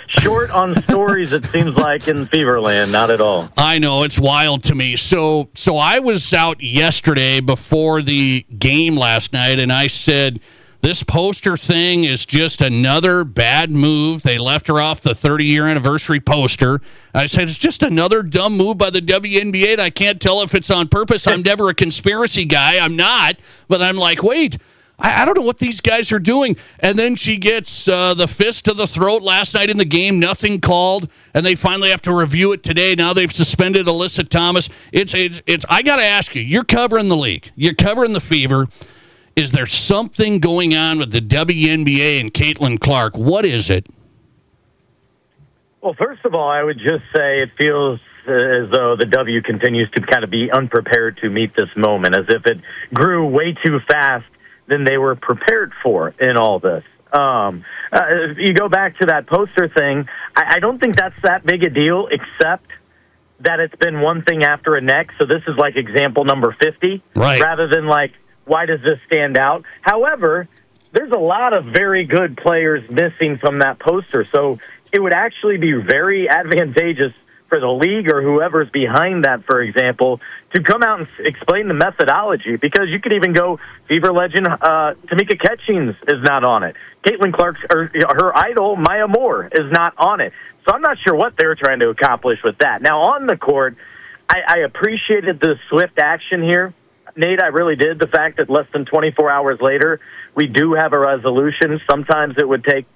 short on stories, it seems like, in Feverland. Not at all. I know. It's wild to me. So I was out yesterday before the game last night, and I said, this poster thing is just another bad move. They left her off the 30-year anniversary poster. I said, it's just another dumb move by the WNBA, and I can't tell if it's on purpose. I'm never a conspiracy guy. I'm not. But I'm like, wait, I don't know what these guys are doing. And then she gets the fist to the throat last night in the game, nothing called, and they finally have to review it today. Now they've suspended Alyssa Thomas. It's. I got to ask you, you're covering the league. You're covering the Fever. Is there something going on with the WNBA and Caitlin Clark? What is it? Well, first of all, I would just say it feels as though the W continues to kind of be unprepared to meet this moment, as if it grew way too fast than they were prepared for in all this. If you go back to that poster thing, I don't think that's that big a deal, except that it's been one thing after a next. So this is like example number 50, right? Rather than like, why does this stand out? However, there's a lot of very good players missing from that poster. So it would actually be very advantageous for the league or whoever's behind that, for example, to come out and explain the methodology, because you could even go Fever legend Tamika Catchings is not on it. Caitlin Clark's, or her idol, Maya Moore, is not on it. So I'm not sure what they're trying to accomplish with that. Now, on the court, I appreciated the swift action here. Nate, I really did. The fact that less than 24 hours later, we do have a resolution. Sometimes it would take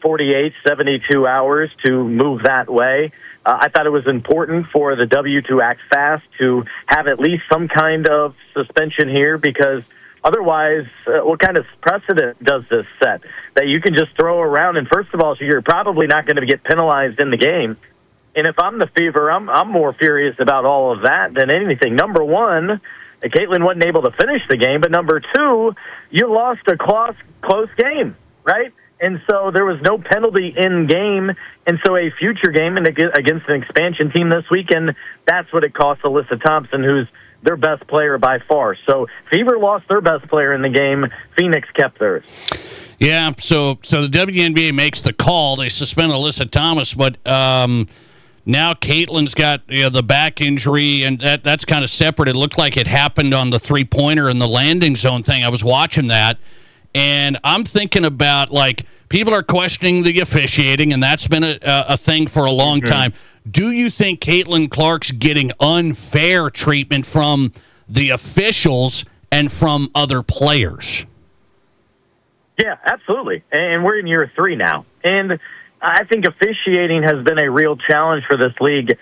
48, 72 hours to move that way. I thought it was important for the W to act fast, to have at least some kind of suspension here, because otherwise, what kind of precedent does this set? That you can just throw around, and first of all, you're probably not going to get penalized in the game. And if I'm the Fever, I'm more furious about all of that than anything. Number one, Caitlin wasn't able to finish the game, but number two, you lost a close game, right? And so there was no penalty in game, and so a future game against an expansion team this weekend, that's what it cost Alyssa Thompson, who's their best player by far. So Fever lost their best player in the game. Phoenix kept theirs. Yeah, so the WNBA makes the call. They suspend Alyssa Thomas, but now Caitlin's got the back injury, and that's kind of separate. It looked like it happened on the three-pointer and the landing zone thing. I was watching that, and I'm thinking about, like, people are questioning the officiating, and that's been a thing for a long time. Do you think Caitlin Clark's getting unfair treatment from the officials and from other players? Yeah, absolutely. And we're in year 3 now. And I think officiating has been a real challenge for this league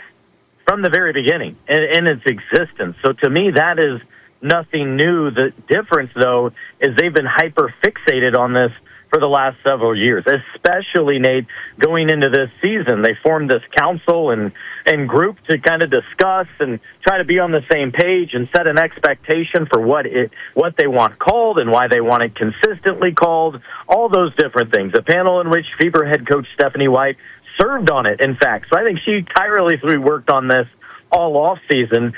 from the very beginning in its existence. So to me, that is nothing new. The difference, though, is they've been hyper-fixated on this for the last several years, especially, Nate, going into this season. They formed this council and group to kind of discuss and try to be on the same page and set an expectation for what they want called and why they want it consistently called, all those different things. A panel in which Fever head coach Stephanie White served on it, in fact. So I think she tirelessly worked on this all off season.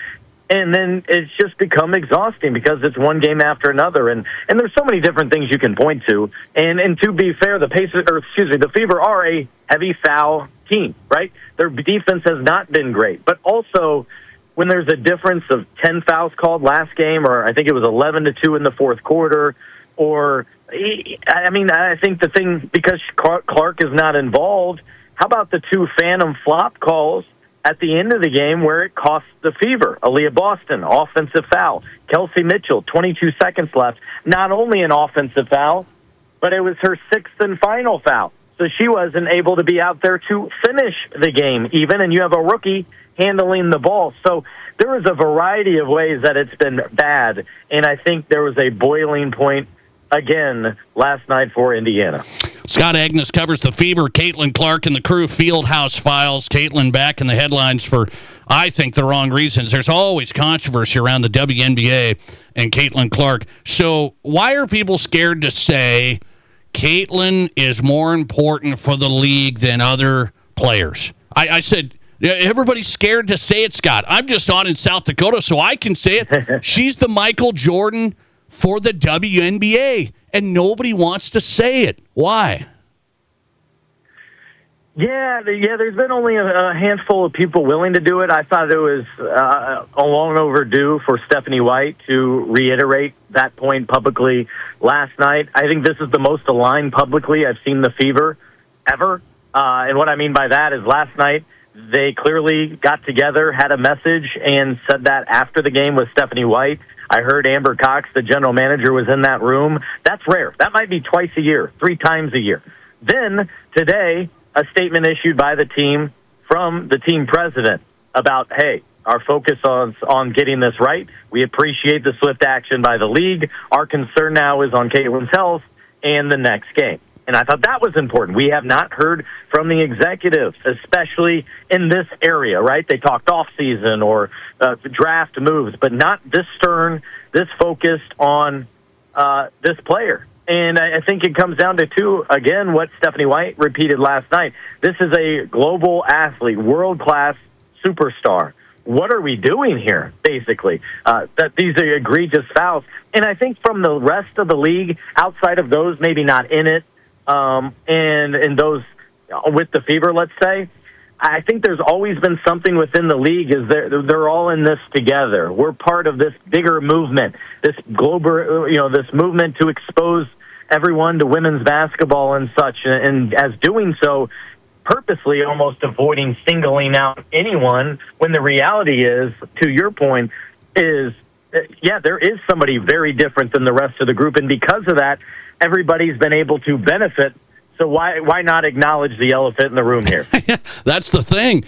And then it's just become exhausting because it's one game after another, and there's so many different things you can point to. And to be fair, the Fever are a heavy foul team, right? Their defense has not been great, but also when there's a difference of 10 fouls called last game, or I think it was 11-2 in the fourth quarter, or I think the thing, because Clark is not involved, how about the 2 phantom flop calls at the end of the game where it cost the Fever? Aaliyah Boston, offensive foul. Kelsey Mitchell, 22 seconds left. Not only an offensive foul, but it was her 6th and final foul. So she wasn't able to be out there to finish the game even, and you have a rookie handling the ball. So there was a variety of ways that it's been bad, and I think there was a boiling point again last night for Indiana. Scott Agnes covers the Fever. Caitlin Clark and the crew, Fieldhouse Files. Caitlin back in the headlines for, I think, the wrong reasons. There's always controversy around the WNBA and Caitlin Clark. So why are people scared to say Caitlin is more important for the league than other players? I said, everybody's scared to say it, Scott. I'm just on in South Dakota, so I can say it. She's the Michael Jordan for the WNBA, and nobody wants to say it. Why? Yeah, there's been only a handful of people willing to do it. I thought it was long overdue for Stephanie White to reiterate that point publicly last night. I think this is the most aligned publicly I've seen the Fever ever. And what I mean by that is last night they clearly got together, had a message, and said that after the game with Stephanie White. I heard Amber Cox, the general manager, was in that room. That's rare. That might be twice a year, 3 times a year. Then today, a statement issued by the team from the team president about, hey, our focus on getting this right. We appreciate the swift action by the league. Our concern now is on Caitlin's health and the next game. And I thought that was important. We have not heard from the executives, especially in this area, right? They talked off-season or draft moves, but not this stern, this focused on this player. And I think it comes down to, two, again, what Stephanie White repeated last night. This is a global athlete, world-class superstar. What are we doing here, basically? That these are egregious fouls. And I think from the rest of the league, outside of those maybe not in it, and those with the Fever, let's say, I think there's always been something within the league is they're all in this together. We're part of this bigger movement, this global, this movement to expose everyone to women's basketball and such, and as doing so, purposely almost avoiding singling out anyone, when the reality is, to your point, is, there is somebody very different than the rest of the group, and because of that, everybody's been able to benefit. So why not acknowledge the elephant in the room here? That's the thing.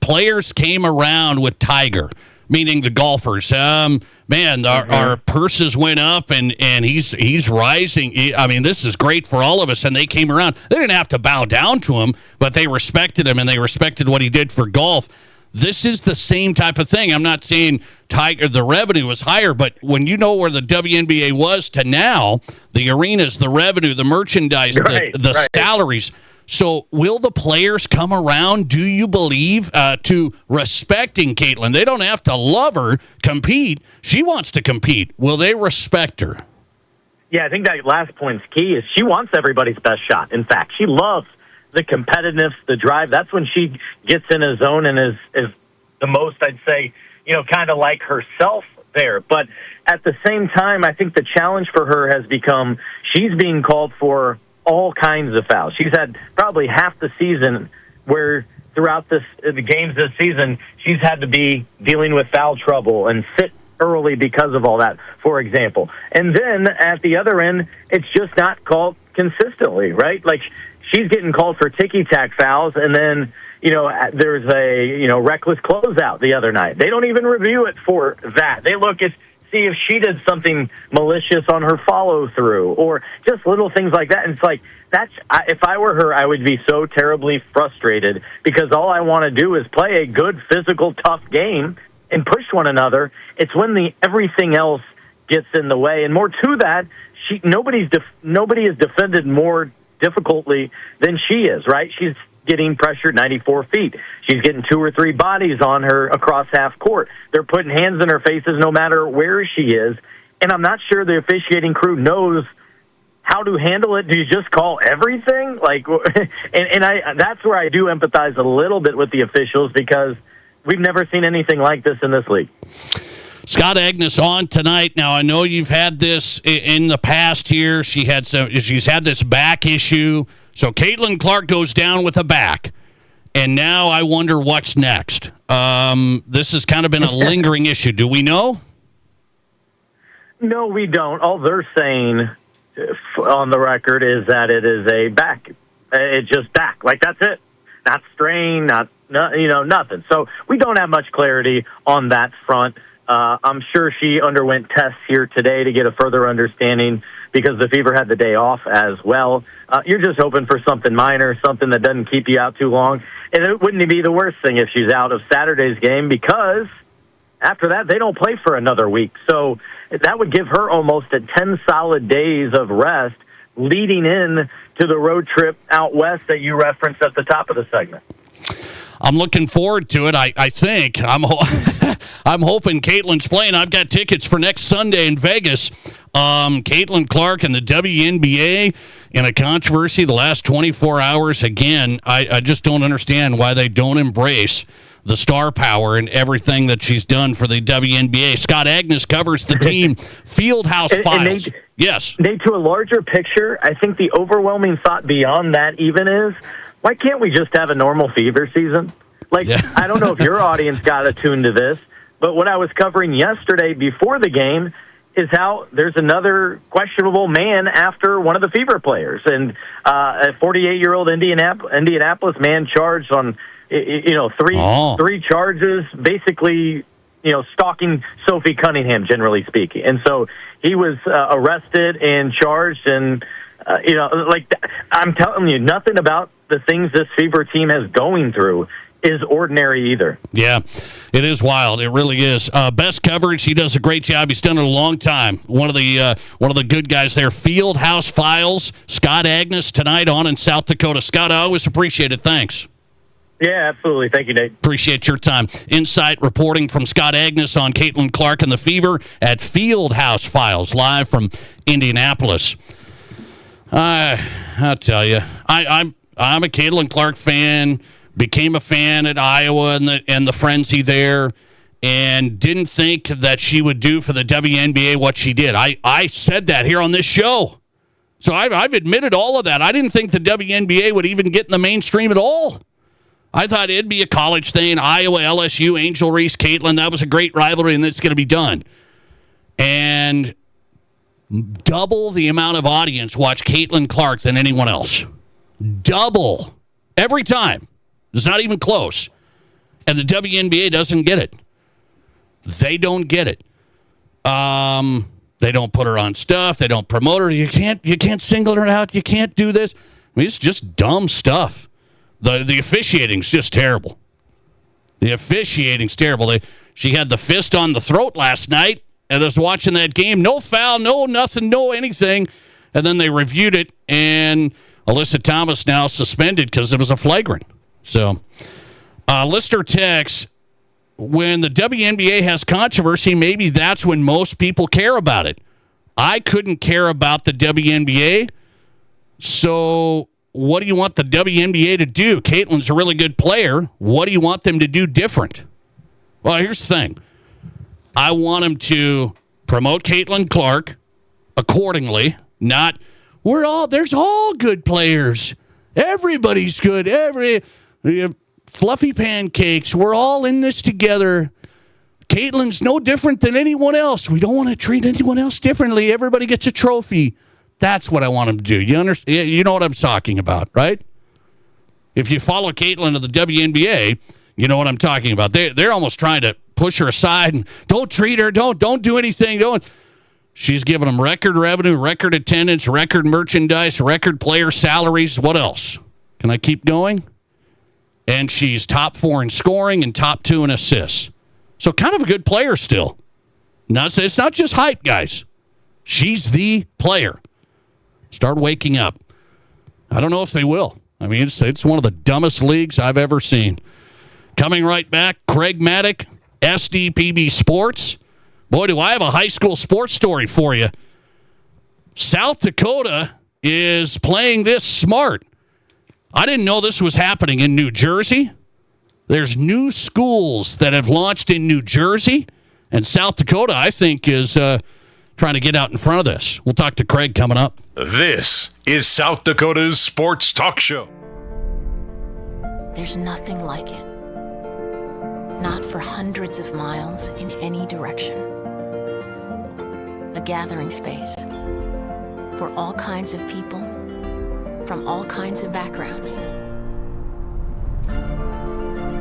Players came around with Tiger, meaning the golfers. Our purses went up, and he's rising. I mean, this is great for all of us, and they came around. They didn't have to bow down to him, but they respected him, and they respected what he did for golf. This is the same type of thing. I'm not saying Tiger, the revenue was higher, but when you know where the WNBA was to now, the arenas, the revenue, the merchandise, the salaries. So will the players come around, do you believe, to respecting Caitlin? They don't have to love her, compete. She wants to compete. Will they respect her? Yeah, I think that last point's key is she wants everybody's best shot. In fact, she loves the competitiveness, the drive. That's when she gets in a zone and is the most, I'd say, kind of like herself there. But at the same time, I think the challenge for her has become she's being called for all kinds of fouls. She's had probably half the season where throughout the games this season, she's had to be dealing with foul trouble and sit early because of all that, for example. And then at the other end, it's just not called consistently, right? Like, she's getting called for ticky-tack fouls, and then, there's a, reckless closeout the other night. They don't even review it for that. They look at see if she did something malicious on her follow-through or just little things like that. And it's like, if I were her, I would be so terribly frustrated because all I want to do is play a good, physical, tough game and push one another. It's when everything else gets in the way. And more to that, nobody is defended more difficultly than she is, right? She's getting pressured 94 feet. She's getting 2 or 3 bodies on her across half court. They're putting hands in her faces no matter where she is. And I'm not sure the officiating crew knows how to handle it. Do you just call everything? That's where I do empathize a little bit with the officials because we've never seen anything like this in this league. Scott Agnes on tonight. Now, I know you've had this in the past here. She's had this back issue. So Caitlin Clark goes down with a back. And now I wonder what's next. This has kind of been a lingering issue. Do we know? No, we don't. All they're saying on the record is that it is a back It's just back. Like, that's it. Not strain, nothing. So we don't have much clarity on that front. I'm sure she underwent tests here today to get a further understanding because the Fever had the day off as well. You're just hoping for something minor, something that doesn't keep you out too long. And it wouldn't be the worst thing if she's out of Saturday's game, because after that, they don't play for another week. So that would give her almost 10 solid days of rest leading in to the road trip out west that you referenced at the top of the segment. I'm looking forward to it. I think I'm hoping Caitlin's playing. I've got tickets for next Sunday in Vegas. Caitlin Clark and the WNBA in a controversy the last 24 hours. Again, I just don't understand why they don't embrace the star power and everything that she's done for the WNBA. Scott Agnes covers the team. Fieldhouse Files. Yes. Nate, to a larger picture, I think the overwhelming thought beyond that even is, why can't we just have a normal Fever season? Like, I don't know if your audience got attuned to this, but what I was covering yesterday before the game is how there's another questionable man after one of the Fever players. And a 48-year-old Indianapolis man charged on, three charges, basically, stalking Sophie Cunningham, generally speaking. And so he was arrested and charged, and, I'm telling you, nothing about the things this Fever team has going through is ordinary either. Yeah, it is wild. It really is. Best coverage. He does a great job. He's done it a long time. One of the good guys there. Fieldhouse Files. Scott Agnes tonight on in South Dakota. Scott, I always appreciate it. Thanks. Yeah, absolutely. Thank you, Nate. Appreciate your time. Insight reporting from Scott Agnes on Caitlin Clark and the Fever at Fieldhouse Files, live from Indianapolis. I'll tell you, I'm a Caitlin Clark fan. Became a fan at Iowa and the frenzy there, and didn't think that she would do for the WNBA what she did. I said that here on this show. So I've admitted all of that. I didn't think the WNBA would even get in the mainstream at all. I thought it'd be a college thing. Iowa, LSU, Angel Reese, Caitlin. That was a great rivalry, and it's going to be done. And double the amount of audience watch Caitlin Clark than anyone else. Double. Every time. It's not even close. And the WNBA doesn't get it. They don't get it. They don't put her on stuff. They don't promote her. You can't single her out. You can't do this. I mean, it's just dumb stuff. The officiating's just terrible. The officiating's terrible. She had the fist on the throat last night, and I was watching that game. No foul, no nothing, no anything. And then they reviewed it, and Alyssa Thomas now suspended because it was a flagrant. So, listener text, when the WNBA has controversy, maybe that's when most people care about it. I couldn't care about the WNBA, so what do you want the WNBA to do? Caitlin's a really good player. What do you want them to do different? Well, here's the thing. I want them to promote Caitlin Clark accordingly, not, there's all good players. Everybody's good. Fluffy pancakes. We're all in this together. Caitlin's no different than anyone else. We don't want to treat anyone else differently. Everybody gets a trophy. That's what I want them to do. You understand? You know what I'm talking about, right? If you follow Caitlin to the WNBA, you know what I'm talking about. They're almost trying to push her aside and don't treat her. Don't do anything. She's giving them record revenue, record attendance, record merchandise, record player salaries. What else? Can I keep going? And she's top 4 in scoring and top 2 in assists. So kind of a good player still. It's not just hype, guys. She's the player. Start waking up. I don't know if they will. I mean, it's one of the dumbest leagues I've ever seen. Coming right back, Craig Maddock, SDPB Sports. Boy, do I have a high school sports story for you. South Dakota is playing this smart. I didn't know this was happening in New Jersey. There's new schools that have launched in New Jersey, and South Dakota, I think, is trying to get out in front of this. We'll talk to Craig coming up. This is South Dakota's Sports Talk Show. There's nothing like it. Not for hundreds of miles in any direction. A gathering space for all kinds of people from all kinds of backgrounds.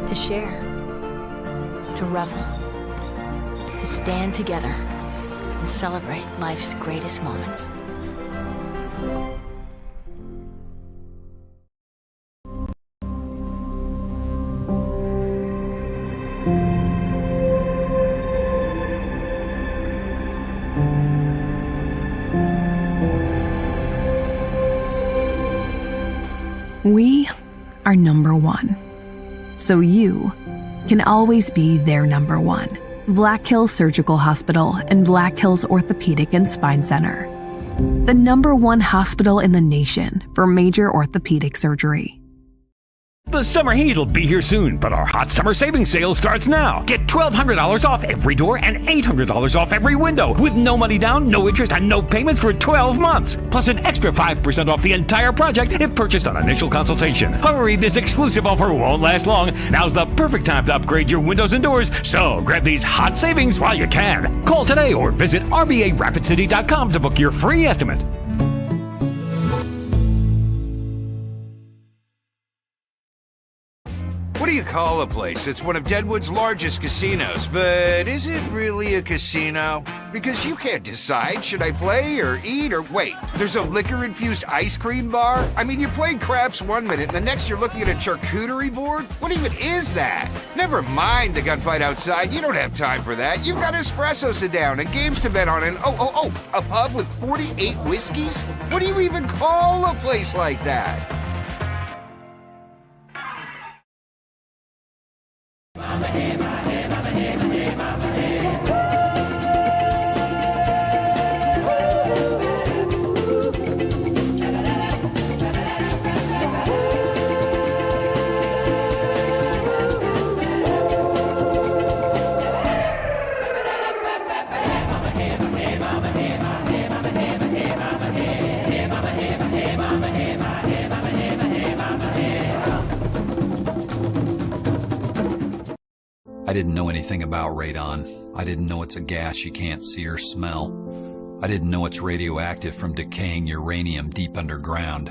To share, to revel, to stand together and celebrate life's greatest moments. We are number one, so you can always be their number one. Black Hills Surgical Hospital and Black Hills Orthopedic and Spine Center. The number one hospital in the nation for major orthopedic surgery. The summer heat will be here soon, but our hot summer savings sale starts now. Get $1,200 off every door and $800 off every window with no money down, no interest, and no payments for 12 months. Plus an extra 5% off the entire project if purchased on initial consultation. Hurry, this exclusive offer won't last long. Now's the perfect time to upgrade your windows and doors, so grab these hot savings while you can. Call today or visit RBARapidCity.com to book your free estimate. What do you call a place that's one of Deadwood's largest casinos, but is it really a casino? Because you can't decide, should I play or eat or wait, there's a liquor-infused ice cream bar? I mean, you're playing craps one minute and the next you're looking at a charcuterie board? What even is that? Never mind the gunfight outside, you don't have time for that. You've got espressos to down and games to bet on and a pub with 48 whiskeys? What do you even call a place like that? I didn't know anything about radon. I didn't know it's a gas you can't see or smell. I didn't know it's radioactive from decaying uranium deep underground.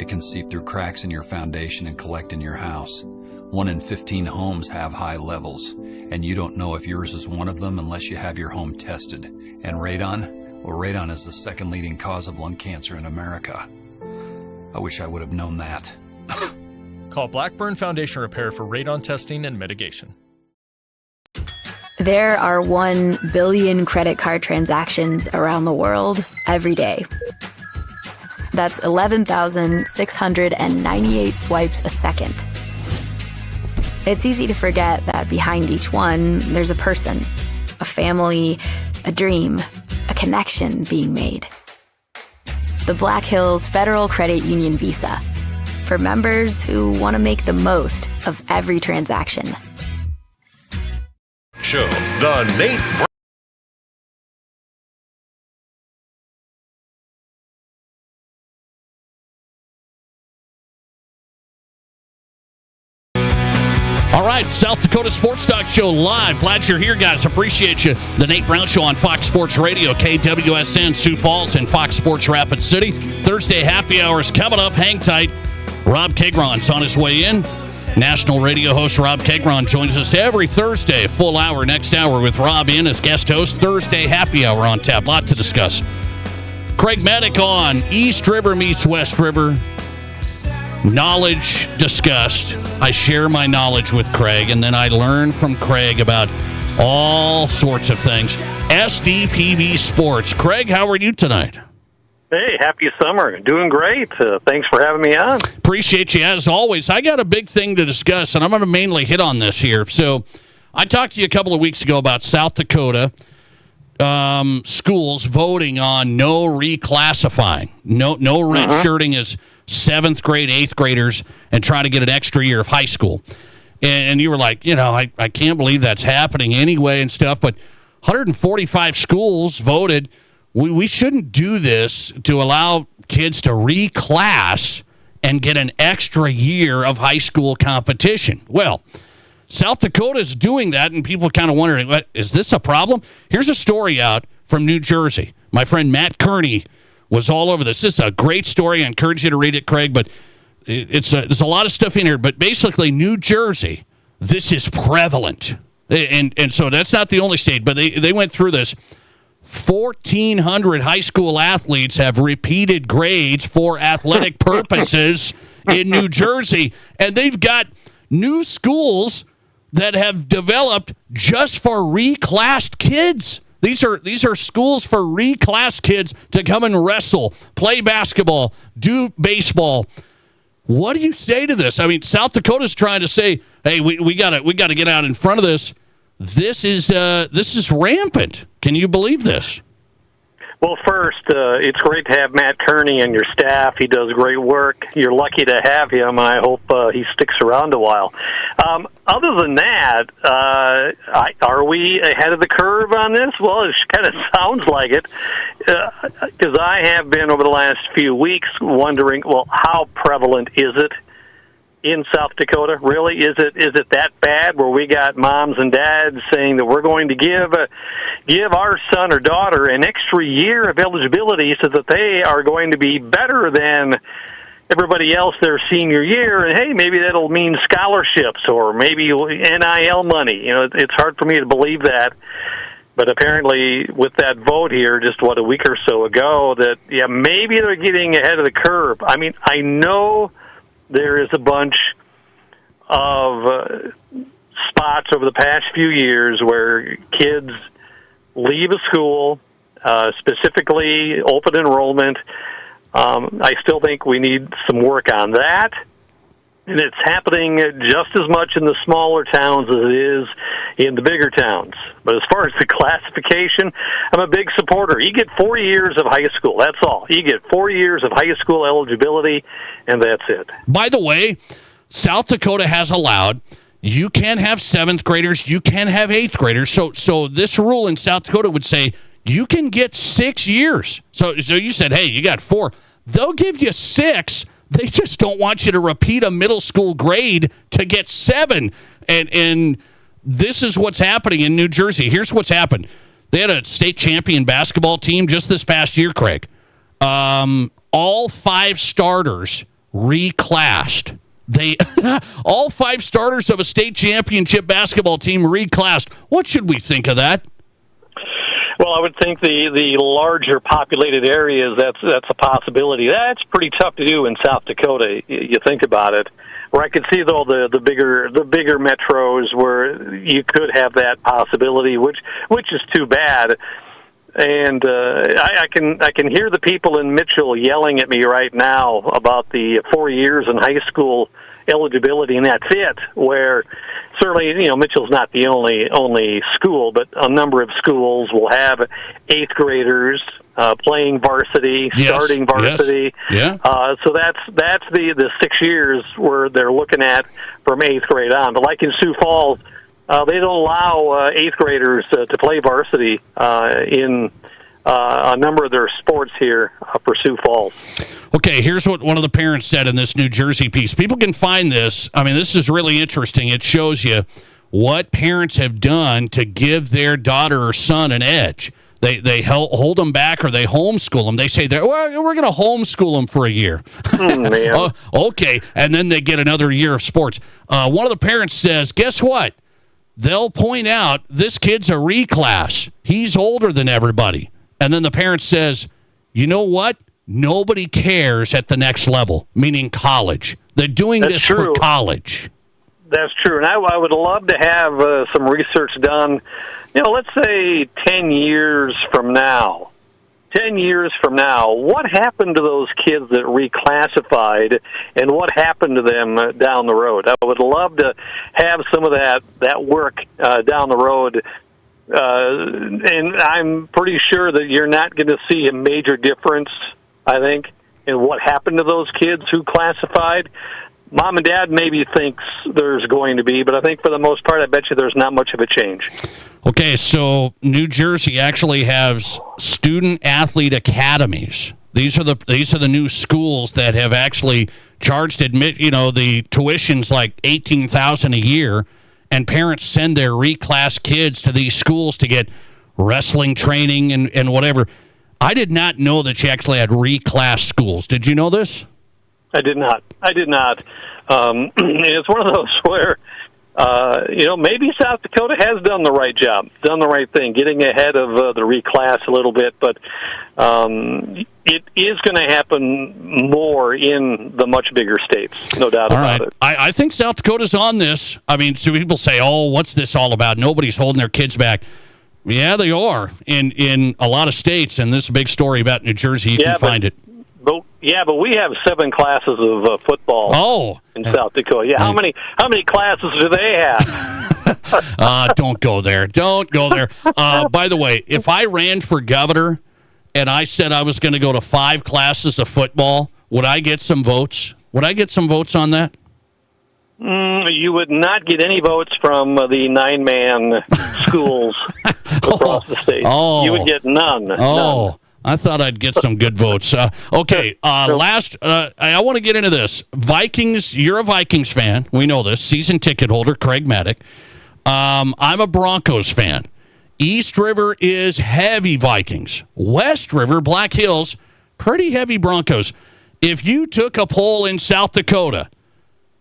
It can seep through cracks in your foundation and collect in your house. 1 in 15 homes have high levels, and you don't know if yours is one of them unless you have your home tested. And radon? Well, radon is the second leading cause of lung cancer in America. I wish I would have known that. Call Blackburn Foundation Repair for radon testing and mitigation. There are 1 billion credit card transactions around the world every day. That's 11,698 swipes a second. It's easy to forget that behind each one, there's a person, a family, a dream, a connection being made. The Black Hills Federal Credit Union Visa, for members who want to make the most of every transaction. Show, the Nate All right, South Dakota Sports Talk Show live. Glad you're here, guys. Appreciate you. The Nate Brown Show on Fox Sports Radio, KWSN Sioux Falls, and Fox Sports Rapid City. Thursday happy hours coming up. Hang tight. Rob Kegron's on his way in. National radio host Rob Kegron joins us every Thursday, full hour, next hour with Rob in as guest host. Thursday happy hour on tap. Lot to discuss. Craig Medic on East River meets West River. Knowledge discussed. I share my knowledge with Craig, and then I learn from Craig about all sorts of things. SDPB Sports. Craig, how are you tonight? Hey, happy summer. Doing great. Thanks for having me on. Appreciate you, as always. I got a big thing to discuss, and I'm going to mainly hit on this here. So I talked to you a couple of weeks ago about South Dakota schools voting on no reclassifying, no redshirting as 7th grade, 8th graders, and trying to get an extra year of high school. And you were like, I can't believe that's happening anyway and stuff. But 145 schools voted, we shouldn't do this to allow kids to reclass and get an extra year of high school competition. Well, South Dakota is doing that, and people kind of wondering, is this a problem? Here's a story out from New Jersey. My friend Matt Kearney was all over this. This is a great story. I encourage you to read it, Craig, but there's a lot of stuff in here. But basically, New Jersey, this is prevalent. And so that's not the only state, but they went through this. 1,400 high school athletes have repeated grades for athletic purposes in New Jersey, and they've got new schools that have developed just for reclassed kids. These are schools for reclassed kids to come and wrestle, play basketball, do baseball. What do you say to this? I mean, South Dakota's trying to say, "Hey, we got to get out in front of this." This is rampant. Can you believe this? Well, first, it's great to have Matt Kearney and your staff. He does great work. You're lucky to have him, and I hope he sticks around a while. Other than that, are we ahead of the curve on this? Well, it kind of sounds like it, because I have been over the last few weeks wondering, well, how prevalent is it in South Dakota? Really, is it that bad where we got moms and dads saying that we're going to give our son or daughter an extra year of eligibility so that they are going to be better than everybody else their senior year, and hey, maybe that'll mean scholarships or maybe NIL money. You know, it's hard for me to believe that. But apparently, with that vote here, just a week or so ago, that maybe they're getting ahead of the curve. I mean, I know there is a bunch of spots over the past few years where kids leave a school, specifically open enrollment. I still think we need some work on that. And it's happening just as much in the smaller towns as it is in the bigger towns. But as far as the classification, I'm a big supporter. You get 4 years of high school. That's all. You get 4 years of high school eligibility, and that's it. By the way, South Dakota has allowed, you can have 7th graders, you can have 8th graders. So this rule in South Dakota would say you can get 6 years. So you said, hey, you got 4. They'll give you 6. They just don't want you to repeat a middle school grade to get 7. And this is what's happening in New Jersey. Here's what's happened. They had a state champion basketball team just this past year, Craig. All 5 starters reclassed. All 5 starters of a state championship basketball team reclassed. What should we think of that? Well, I would think the larger populated areas, that's a possibility. That's pretty tough to do in South Dakota. You think about it. Where I could see though the bigger metros where you could have that possibility, which is too bad. And I can hear the people in Mitchell yelling at me right now about the 4 years in high school eligibility, and that's it. Where certainly, Mitchell's not the only school, but a number of schools will have 8th graders playing varsity, starting varsity. Yes. Yeah. So that's the 6 years where they're looking at from 8th grade on. But like in Sioux Falls, they don't allow 8th graders to play varsity in a number of their sports here for Sioux Falls. Okay, here's what one of the parents said in this New Jersey piece. People can find this. I mean, this is really interesting. It shows you what parents have done to give their daughter or son an edge. They hold them back or they homeschool them. They say, we're going to homeschool them for a year. Okay, and then they get another year of sports. One of the parents says, guess what? They'll point out, this kid's a reclass. He's older than everybody. And then the parent says, you know what? Nobody cares at the next level, meaning college. They're doing this for college. That's true. And I would love to have some research done, let's say 10 years from now. 10 years from now, what happened to those kids that reclassified, and what happened to them down the road? I would love to have some of that work down the road. And I'm pretty sure that you're not going to see a major difference, I think, in what happened to those kids who classified. Mom and Dad maybe thinks there's going to be, but I think for the most part, I bet you there's not much of a change. Okay, so New Jersey actually has student-athlete academies. These are the new schools that have actually charged the tuition's like $18,000 a year, and parents send their reclass kids to these schools to get wrestling training and whatever. I did not know that you actually had reclass schools. Did you know this? I did not. It's one of those where, maybe South Dakota has done the right job, done the right thing, getting ahead of the reclass a little bit, but it is going to happen more in the much bigger states, no doubt about it. I think South Dakota's on this. I mean, so people say, what's this all about? Nobody's holding their kids back. Yeah, they are in a lot of states, and this is a big story about New Jersey. You can find it. But we have 7 classes of football in South Dakota. Yeah, how many classes do they have? Don't go there. Don't go there. By the way, if I ran for governor and I said I was going to go to 5 classes of football, would I get some votes? Would I get some votes on that? You would not get any votes from the 9-man schools across the state. You would get none. None. I thought I'd get some good votes. Okay, last, I want to get into this. Vikings, you're a Vikings fan. We know this. Season ticket holder, Craig Maddock. I'm a Broncos fan. East River is heavy Vikings. West River, Black Hills, pretty heavy Broncos. If you took a poll in South Dakota,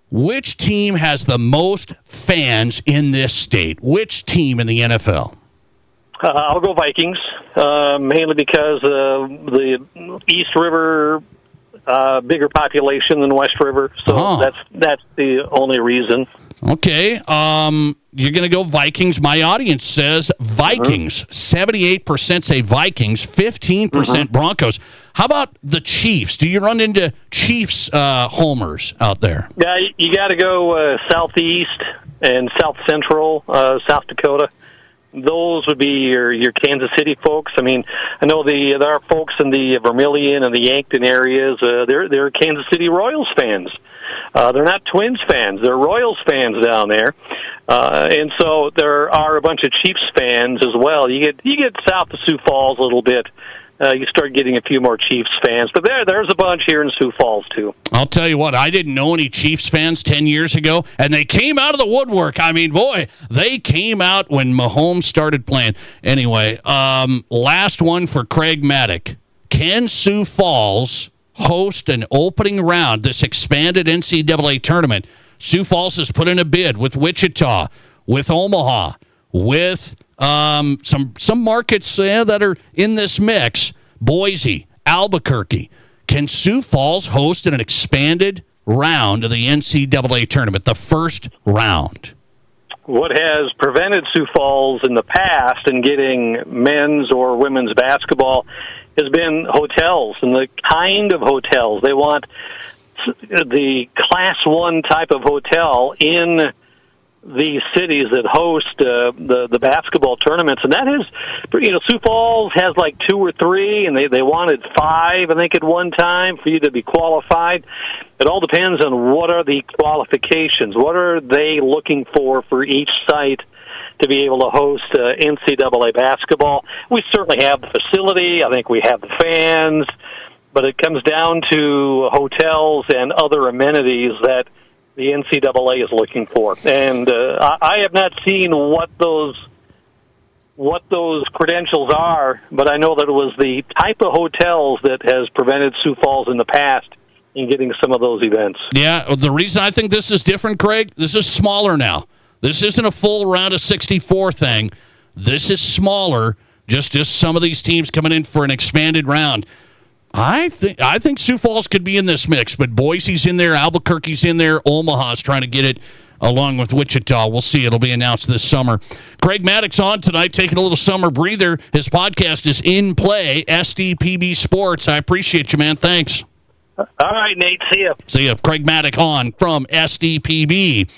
which team has the most fans in this state? Which team in the NFL? I'll go Vikings, mainly because the East River bigger population than West River, so that's the only reason. Okay, you're going to go Vikings. My audience says Vikings. 78% say Vikings, 15% Broncos. How about the Chiefs? Do you run into Chiefs homers out there? Yeah, you got to go southeast and south central South Dakota. Those would be your Kansas City folks. I mean, I know there are folks in the Vermilion and the Yankton areas. They're Kansas City Royals fans. They're not Twins fans. They're Royals fans down there. And so there are a bunch of Chiefs fans as well. You get south of Sioux Falls a little bit. You start getting a few more Chiefs fans. But there's a bunch here in Sioux Falls, too. I'll tell you what, I didn't know any Chiefs fans 10 years ago, and they came out of the woodwork. I mean, boy, they came out when Mahomes started playing. Anyway, last one for Craig Maddock. Can Sioux Falls host an opening round, this expanded NCAA tournament? Sioux Falls has put in a bid with Wichita, with Omaha, with some markets that are in this mix. Boise, Albuquerque. Can Sioux Falls host an expanded round of the NCAA tournament, the first round? What has prevented Sioux Falls in the past in getting men's or women's basketball has been hotels and the kind of hotels. They want the Class 1 type of hotel in the cities that host the basketball tournaments, and that is, Sioux Falls has like 2 or 3, and they wanted 5, I think, at one time for you to be qualified. It all depends on what are the qualifications. What are they looking for each site to be able to host NCAA basketball? We certainly have the facility. I think we have the fans, but it comes down to hotels and other amenities that the NCAA is looking for, and I have not seen what those credentials are, but I know that it was the type of hotels that has prevented Sioux Falls in the past in getting some of those events. Yeah, the reason I think this is different, Craig, this is smaller now. This isn't a full round of 64 thing. This is smaller, just some of these teams coming in for an expanded round. I think Sioux Falls could be in this mix, but Boise's in there, Albuquerque's in there, Omaha's trying to get it along with Wichita. We'll see. It'll be announced this summer. Craig Maddock's on tonight, taking a little summer breather. His podcast is In Play, SDPB Sports. I appreciate you, man. Thanks. All right, Nate. See ya. See ya. Craig Maddock on from SDPB.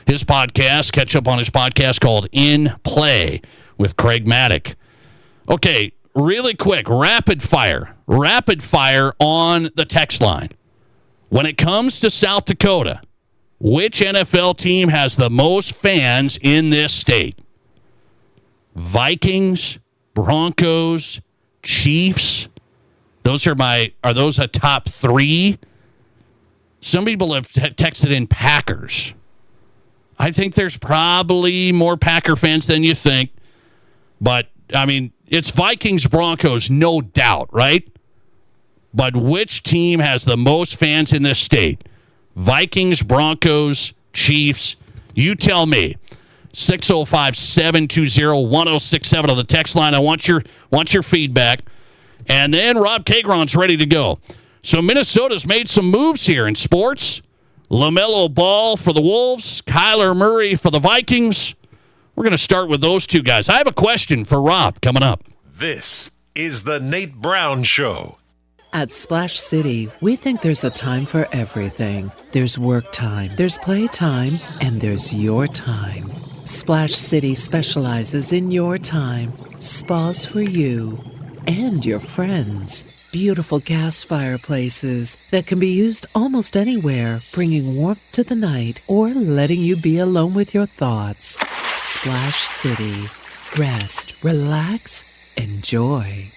His podcast, catch up on his podcast called In Play with Craig Maddock. Okay, really quick, rapid fire on the text line. When it comes to South Dakota, which NFL team has the most fans in this state? Vikings, Broncos, Chiefs. Are those a top 3? Some people have texted in Packers. I think there's probably more Packer fans than you think. But, I mean, It's Vikings-Broncos, no doubt, right? But which team has the most fans in this state? Vikings, Broncos, Chiefs. You tell me. 605-720-1067 on the text line. I want your feedback. And then Rob Kagron's ready to go. So Minnesota's made some moves here in sports. LaMelo Ball for the Wolves. Kyler Murray for the Vikings. We're going to start with those two guys. I have a question for Rob coming up. This is the Nate Brown Show. At Splash City, we think there's a time for everything. There's work time, there's play time, and there's your time. Splash City specializes in your time. Spas for you and your friends. Beautiful gas fireplaces that can be used almost anywhere, bringing warmth to the night or letting you be alone with your thoughts. Splash City. Rest, relax, enjoy.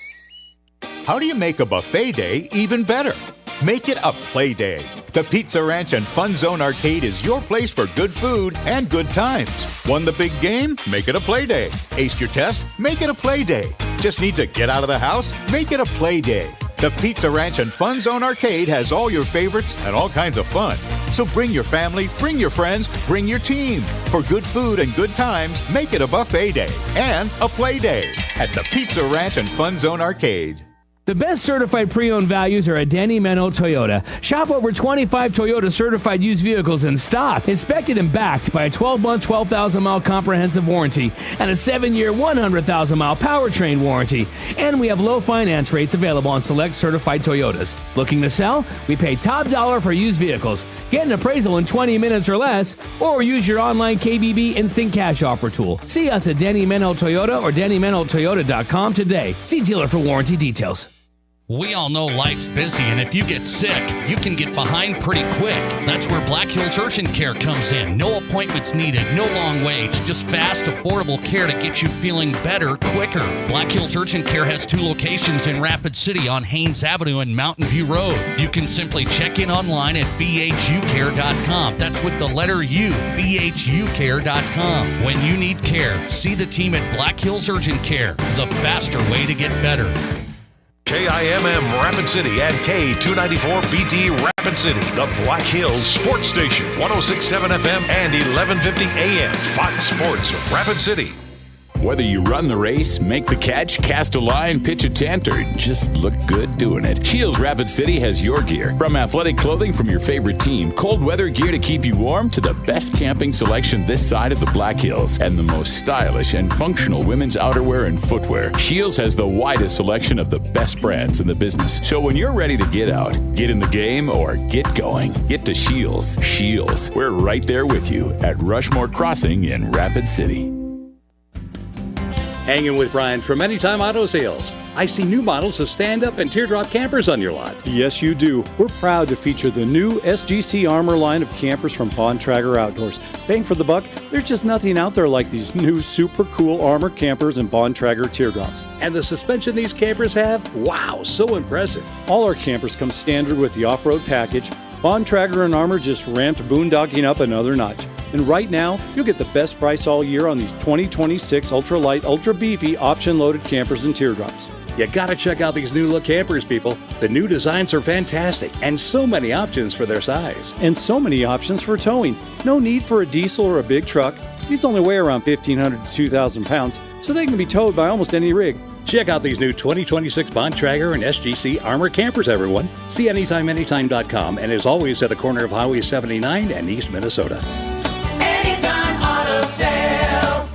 How do you make a buffet day even better? Make it a play day. The Pizza Ranch and Fun Zone Arcade is your place for good food and good times. Won the big game? Make it a play day. Aced your test? Make it a play day. Just need to get out of the house? Make it a play day. The Pizza Ranch and Fun Zone Arcade has all your favorites and all kinds of fun. So bring your family, bring your friends, bring your team. For good food and good times, make it a buffet day and a play day at the Pizza Ranch and Fun Zone Arcade. The best certified pre-owned values are at Danny Menno Toyota. Shop over 25 Toyota certified used vehicles in stock, inspected and backed by a 12-month, 12,000-mile comprehensive warranty and a 7-year, 100,000-mile powertrain warranty. And we have low finance rates available on select certified Toyotas. Looking to sell? We pay top dollar for used vehicles. Get an appraisal in 20 minutes or less, or use your online KBB Instant Cash Offer tool. See us at Danny Menno Toyota or DannyMennoToyota.com today. See dealer for warranty details. We all know life's busy, and if you get sick, you can get behind pretty quick. That's where Black Hills Urgent Care comes in. No appointments needed, no long waits, just fast, affordable care to get you feeling better quicker. Black Hills Urgent Care has 2 locations in Rapid City on Haynes Avenue and Mountain View Road. You can simply check in online at bhucare.com. That's with the letter U, bhucare.com. When you need care, see the team at Black Hills Urgent Care, the faster way to get better. KIMM Rapid City and K294BT Rapid City, the Black Hills Sports Station, 106.7 FM and 1150 AM, Fox Sports Rapid City. Whether you run the race, make the catch, cast a line, pitch a tent, or just look good doing it, Shields Rapid City has your gear. From athletic clothing from your favorite team, cold weather gear to keep you warm, to the best camping selection this side of the Black Hills, and the most stylish and functional women's outerwear and footwear. Shields has the widest selection of the best brands in the business. So when you're ready to get out, get in the game, or get going, get to Shields. Shields, we're right there with you at Rushmore Crossing in Rapid City. Hanging with Brian from Anytime Auto Sales. I see new models of stand-up and teardrop campers on your lot. Yes, you do. We're proud to feature the new SGC Armor line of campers from Bontrager Outdoors. Bang for the buck, there's just nothing out there like these new super cool Armor campers and Bontrager teardrops. And the suspension these campers have? Wow, so impressive. All our campers come standard with the off-road package. Bontrager and Armor just ramped boondocking up another notch. And right now, you'll get the best price all year on these 2026 ultra-light, ultra-beefy, option-loaded campers and teardrops. You gotta check out these new look campers, people. The new designs are fantastic, and so many options for their size. And so many options for towing. No need for a diesel or a big truck. These only weigh around 1,500 to 2,000 pounds, so they can be towed by almost any rig. Check out these new 2026 Bontrager and SGC Armor campers, everyone. See anytime.com, and as always at the corner of Highway 79 and East Minnesota. Anytime Auto Sales.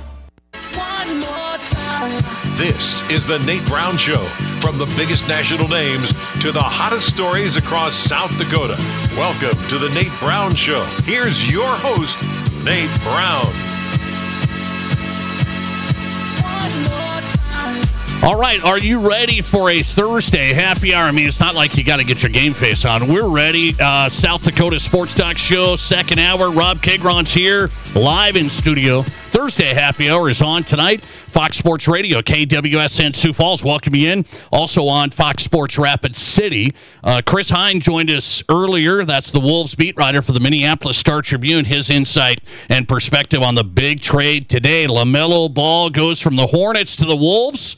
One more time. This is the Nate Brown Show. From the biggest national names to the hottest stories across South Dakota. Welcome to the Nate Brown Show. Here's your host, Nate Brown. All right, are you ready for a Thursday happy hour? I mean, it's not like you got to get your game face on. We're ready. South Dakota Sports Talk Show, second hour. Rob Kagron's here, live in studio. Thursday happy hour is on tonight. Fox Sports Radio, KWSN Sioux Falls, welcome you in. Also on Fox Sports Rapid City. Chris Hine joined us earlier. That's the Wolves beat writer for the Minneapolis Star-Tribune. His insight and perspective on the big trade today. LaMelo Ball goes from the Hornets to the Wolves.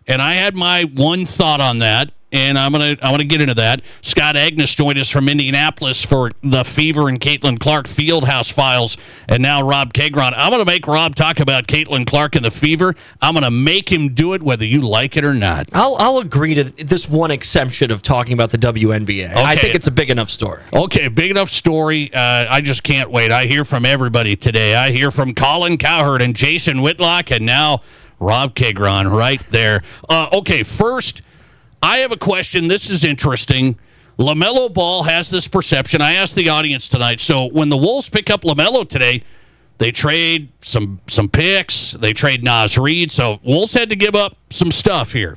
And I had my one thought on that, and I'm gonna get into that. Scott Agnes joined us from Indianapolis for the Fever and Caitlin Clark Fieldhouse Files, and now Rob Kegron. I'm gonna make Rob talk about Caitlin Clark and the Fever. I'm gonna make him do it whether you like it or not. I'll agree to this one exception of talking about the WNBA. Okay. I think it's a big enough story. Okay, big enough story. I just can't wait. I hear from everybody today. I hear from Colin Cowherd and Jason Whitlock, and now Rob Kegron right there. Okay, first, I have a question. This is interesting. LaMelo Ball has this perception. I asked the audience tonight. So when the Wolves pick up LaMelo today, they trade some picks. They trade Naz Reid. So Wolves had to give up some stuff here.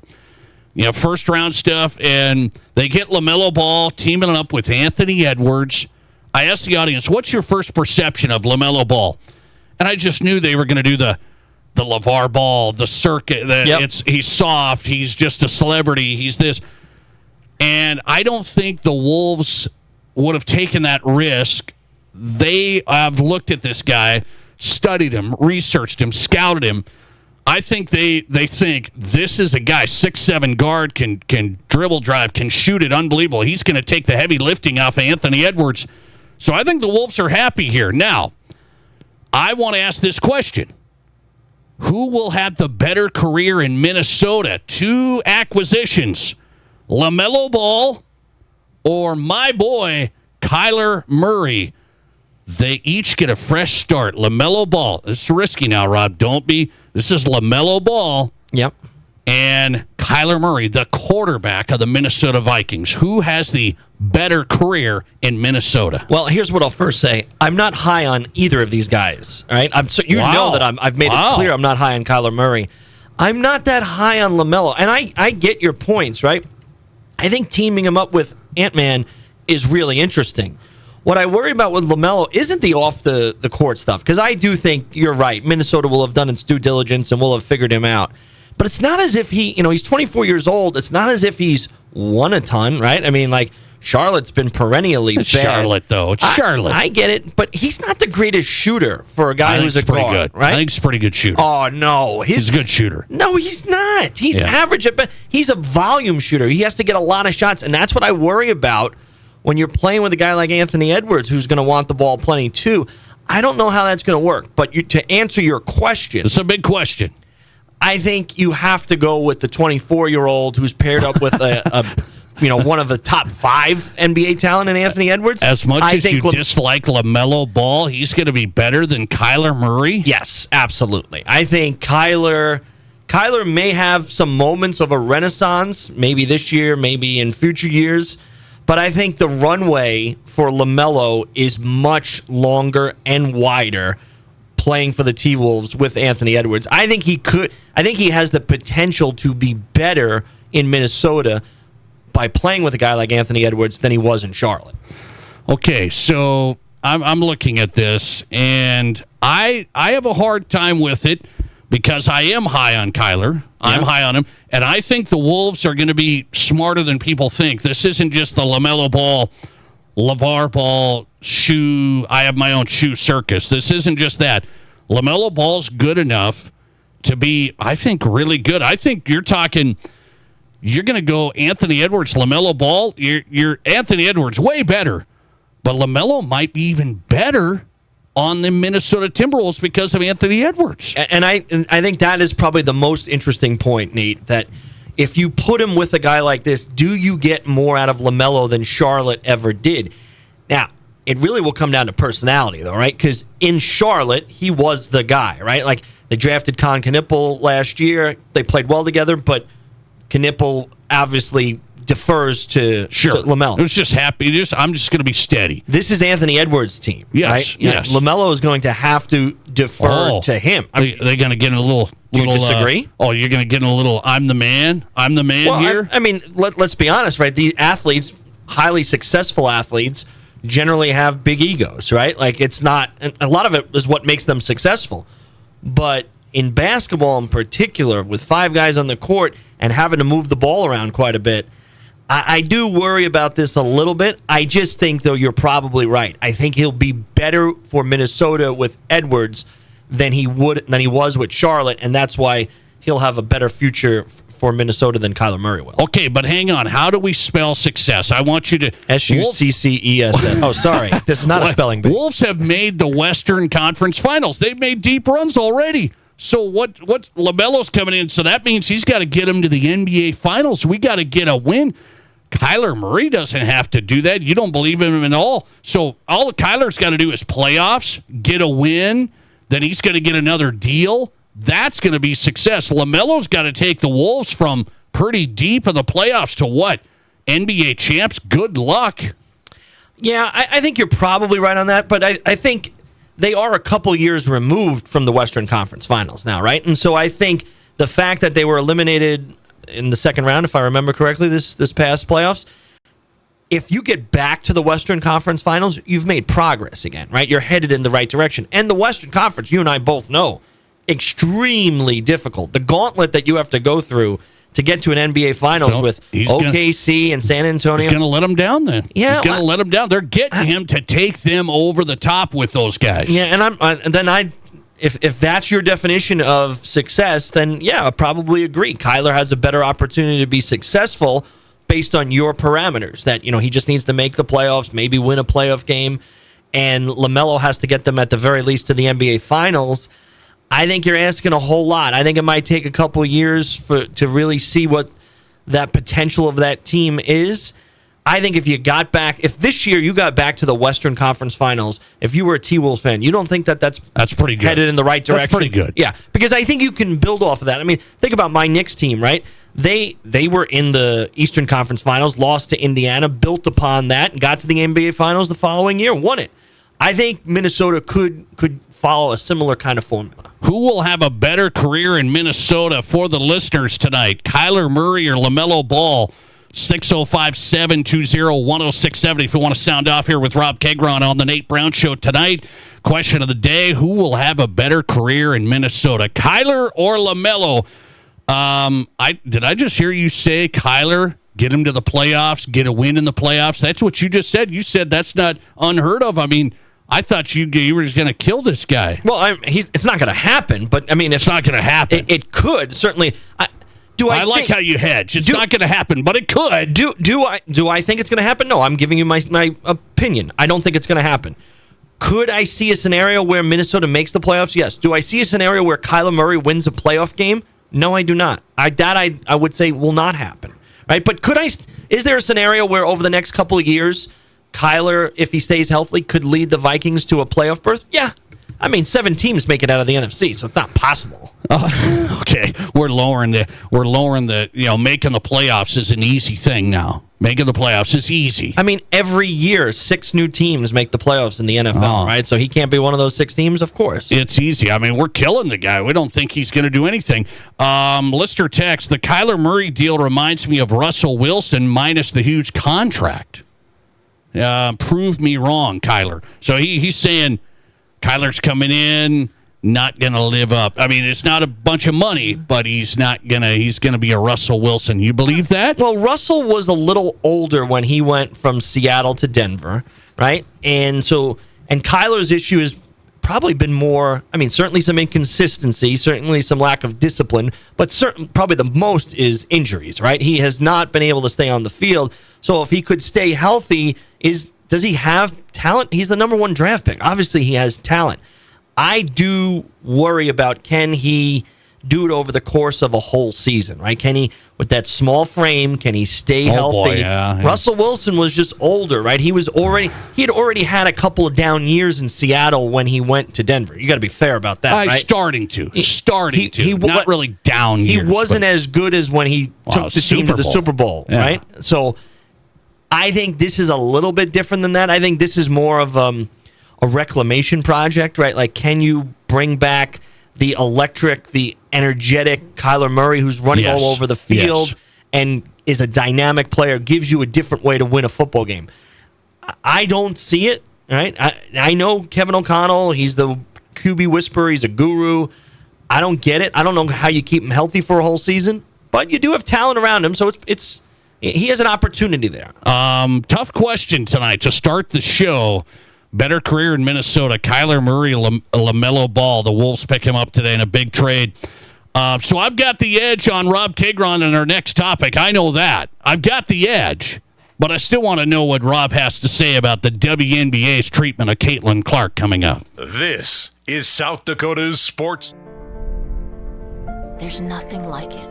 First-round stuff. And they get LaMelo Ball teaming up with Anthony Edwards. I asked the audience, what's your first perception of LaMelo Ball? And I just knew they were going to do the LeVar Ball, the circuit. He's soft. He's just a celebrity. He's this. And I don't think the Wolves would have taken that risk. They have looked at this guy, studied him, researched him, scouted him. I think they think this is a guy, 6'7" guard, can dribble drive, can shoot it, unbelievable. He's going to take the heavy lifting off of Anthony Edwards. So I think the Wolves are happy here. Now, I want to ask this question. Who will have the better career in Minnesota? 2 acquisitions, LaMelo Ball or my boy, Kyler Murray. They each get a fresh start. LaMelo Ball. This is risky now, Rob. Don't be. This is LaMelo Ball. Yep. And Kyler Murray, the quarterback of the Minnesota Vikings. Who has the better career in Minnesota? Well, here's what I'll first say. I'm not high on either of these guys. All right, know that I've made it clear I'm not high on Kyler Murray. I'm not that high on LaMelo, and I get your points, right? I think teaming him up with Ant-Man is really interesting. What I worry about with LaMelo isn't the off the court stuff, because I do think you're right. Minnesota will have done its due diligence and will have figured him out. But it's not as if he's 24 years old. It's not as if he's won a ton, right? I mean, like, Charlotte's been perennially bad. Charlotte, though. It's Charlotte. I get it, but he's not the greatest shooter for a guy who's a guard, right? I think he's a pretty good shooter. Oh, no. He's a good shooter. No, he's not. He's average at best. He's a volume shooter. He has to get a lot of shots, and that's what I worry about when you're playing with a guy like Anthony Edwards, who's going to want the ball plenty, too. I don't know how that's going to work, but to answer your question. It's a big question. I think you have to go with the 24-year-old who's paired up with one of the top 5 NBA talent in Anthony Edwards. As much as you dislike LaMelo Ball, he's going to be better than Kyler Murray? Yes, absolutely. I think Kyler may have some moments of a renaissance, maybe this year, maybe in future years, but I think the runway for LaMelo is much longer and wider playing for the T-Wolves with Anthony Edwards. I think he has the potential to be better in Minnesota by playing with a guy like Anthony Edwards than he was in Charlotte. Okay, so I'm looking at this, and I have a hard time with it because I am high on Kyler. Yeah. I'm high on him, and I think the Wolves are going to be smarter than people think. This isn't just the LaMelo Ball, LeVar Ball, I have my own shoe circus. This isn't just that. LaMelo Ball's good enough to be, I think, really good. I think you're going to go Anthony Edwards, LaMelo Ball. You're Anthony Edwards, way better. But LaMelo might be even better on the Minnesota Timberwolves because of Anthony Edwards. And I think that is probably the most interesting point, Nate, that if you put him with a guy like this, do you get more out of LaMelo than Charlotte ever did? Now, it really will come down to personality, though, right? Because in Charlotte, he was the guy, right? Like, they drafted Con Knippel last year. They played well together, but Knippel obviously defers to LaMelo. It was just happy. I'm just going to be steady. This is Anthony Edwards' team, right? Yes. LaMelo is going to have to defer to him. They're going to get in a little... Do you disagree? You're going to get in a little, I'm the man here? I mean, let's be honest, right? These athletes, highly successful athletes, generally have big egos, right? Like, it's not... A lot of it is what makes them successful. But in basketball in particular, with 5 guys on the court and having to move the ball around quite a bit, I do worry about this a little bit. I just think, though, you're probably right. I think he'll be better for Minnesota with Edwards than he was with Charlotte, and that's why he'll have a better future for Minnesota than Kyler Murray will. Okay, but hang on. How do we spell success? I want you to... SUCCESS. Oh, sorry. This is not a spelling bee. Wolves have made the Western Conference Finals. They've made deep runs already. So what LaMelo's coming in, so that means he's got to get him to the NBA Finals. We got to get a win. Kyler Murray doesn't have to do that. You don't believe in him at all. So all Kyler's got to do is playoffs, get a win, then he's going to get another deal. That's going to be success. LaMelo's got to take the Wolves from pretty deep in the playoffs to what? NBA champs? Good luck. Yeah, I think you're probably right on that, but I think they are a couple years removed from the Western Conference Finals now, right? And so I think the fact that they were eliminated in the second round, if I remember correctly, this past playoffs, if you get back to the Western Conference Finals, you've made progress again, right? You're headed in the right direction. And the Western Conference, you and I both know, extremely difficult. The gauntlet that you have to go through to get to an NBA Finals with OKC and San Antonio. He's going to let them down then. Yeah. He's going to let them down. They're getting him to take them over the top with those guys. Yeah, and if that's your definition of success, then yeah, I probably agree. Kyler has a better opportunity to be successful based on your parameters. That, he just needs to make the playoffs, maybe win a playoff game, and LaMelo has to get them at the very least to the NBA Finals. I think you're asking a whole lot. I think it might take a couple of years to really see what that potential of that team is. I think if this year you got back to the Western Conference Finals, if you were a T-Wolves fan, you don't think that's pretty good, headed in the right direction? That's pretty good. Yeah, because I think you can build off of that. I mean, think about my Knicks team, right? They were in the Eastern Conference Finals, lost to Indiana, built upon that, and got to the NBA Finals the following year, won it. I think Minnesota could follow a similar kind of formula. Who will have a better career in Minnesota for the listeners tonight? Kyler Murray or LaMelo Ball? 605-720-1067 if you want to sound off here with Rob Kegron on the Nate Brown Show tonight. Question of the day, who will have a better career in Minnesota, Kyler or LaMelo? Did I just hear you say Kyler, get him to the playoffs, get a win in the playoffs? That's what you just said. You said that's not unheard of. I mean, I thought you were just going to kill this guy. Well, it's not going to happen, but I mean, it's not going to happen. It could, certainly. I like how you hedge. It's not going to happen, but it could. Do I think it's going to happen? No, I'm giving you my opinion. I don't think it's going to happen. Could I see a scenario where Minnesota makes the playoffs? Yes. Do I see a scenario where Kyler Murray wins a playoff game? No, I do not. I would say will not happen. Right? But is there a scenario where over the next couple of years, Kyler, if he stays healthy, could lead the Vikings to a playoff berth? Yeah. I mean, 7 teams make it out of the NFC, so it's not possible. Okay, we're lowering the making the playoffs is an easy thing now. Making the playoffs is easy. I mean, every year 6 new teams make the playoffs in the NFL, right? So he can't be one of those 6 teams, of course. It's easy. I mean, we're killing the guy. We don't think he's going to do anything. Lister text, the Kyler Murray deal reminds me of Russell Wilson minus the huge contract. Prove me wrong, Kyler. So he's saying Kyler's coming in, not going to live up. I mean, it's not a bunch of money, but he's going to be a Russell Wilson. You believe that? Well, Russell was a little older when he went from Seattle to Denver, right? And Kyler's issue has probably been more, I mean, certainly some inconsistency, certainly some lack of discipline, but probably the most is injuries, right? He has not been able to stay on the field. So if he could stay healthy, does he have talent? He's the number 1 draft pick. Obviously, he has talent. I do worry about, can he do it over the course of a whole season, right? Can he, with that small frame, can he stay healthy? Boy, yeah. Russell Wilson was just older, right? He had already had a couple of down years in Seattle when he went to Denver. You got to be fair about that, right? Starting to. Not really down years. He wasn't as good as when he took the team to the Super Bowl, right? So I think this is a little bit different than that. I think this is more of a reclamation project, right? Like, can you bring back the electric, the energetic Kyler Murray who's running all over the field and is a dynamic player, gives you a different way to win a football game? I don't see it, right? I know Kevin O'Connell, he's the QB whisperer, he's a guru. I don't get it. I don't know how you keep him healthy for a whole season, but you do have talent around him, so he has an opportunity there. Tough question tonight to start the show. Better career in Minnesota, Kyler Murray, LaMelo Ball. The Wolves pick him up today in a big trade. So I've got the edge on Rob Kagron in our next topic. I know that. I've got the edge. But I still want to know what Rob has to say about the WNBA's treatment of Caitlin Clark coming up. This is South Dakota's Sports. There's nothing like it.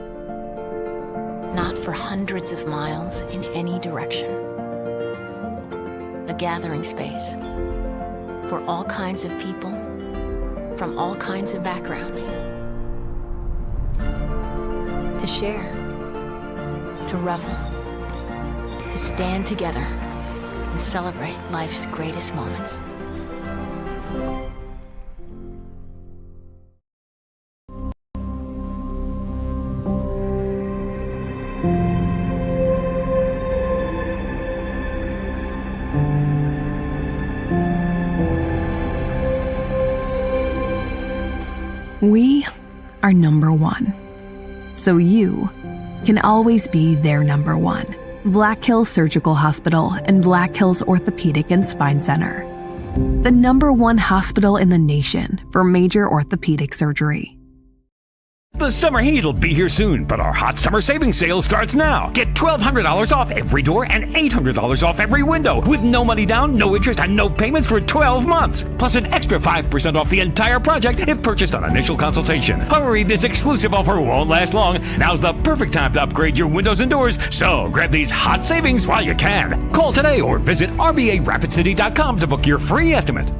Not for hundreds of miles in any direction. A gathering space for all kinds of people from all kinds of backgrounds. To share, to revel, to stand together and celebrate life's greatest moments. We are number one. So you can always be their number one. Black Hills Surgical Hospital and Black Hills Orthopedic and Spine Center. The number one hospital in the nation for major orthopedic surgery. The summer heat will be here soon, but our hot summer savings sale starts now. Get $1,200 off every door and $800 off every window with no money down, no interest, and no payments for 12 months. Plus an extra 5% off the entire project if purchased on initial consultation. Hurry, this exclusive offer won't last long. Now's the perfect time to upgrade your windows and doors, so grab these hot savings while you can. Call today or visit RBARapidCity.com to book your free estimate.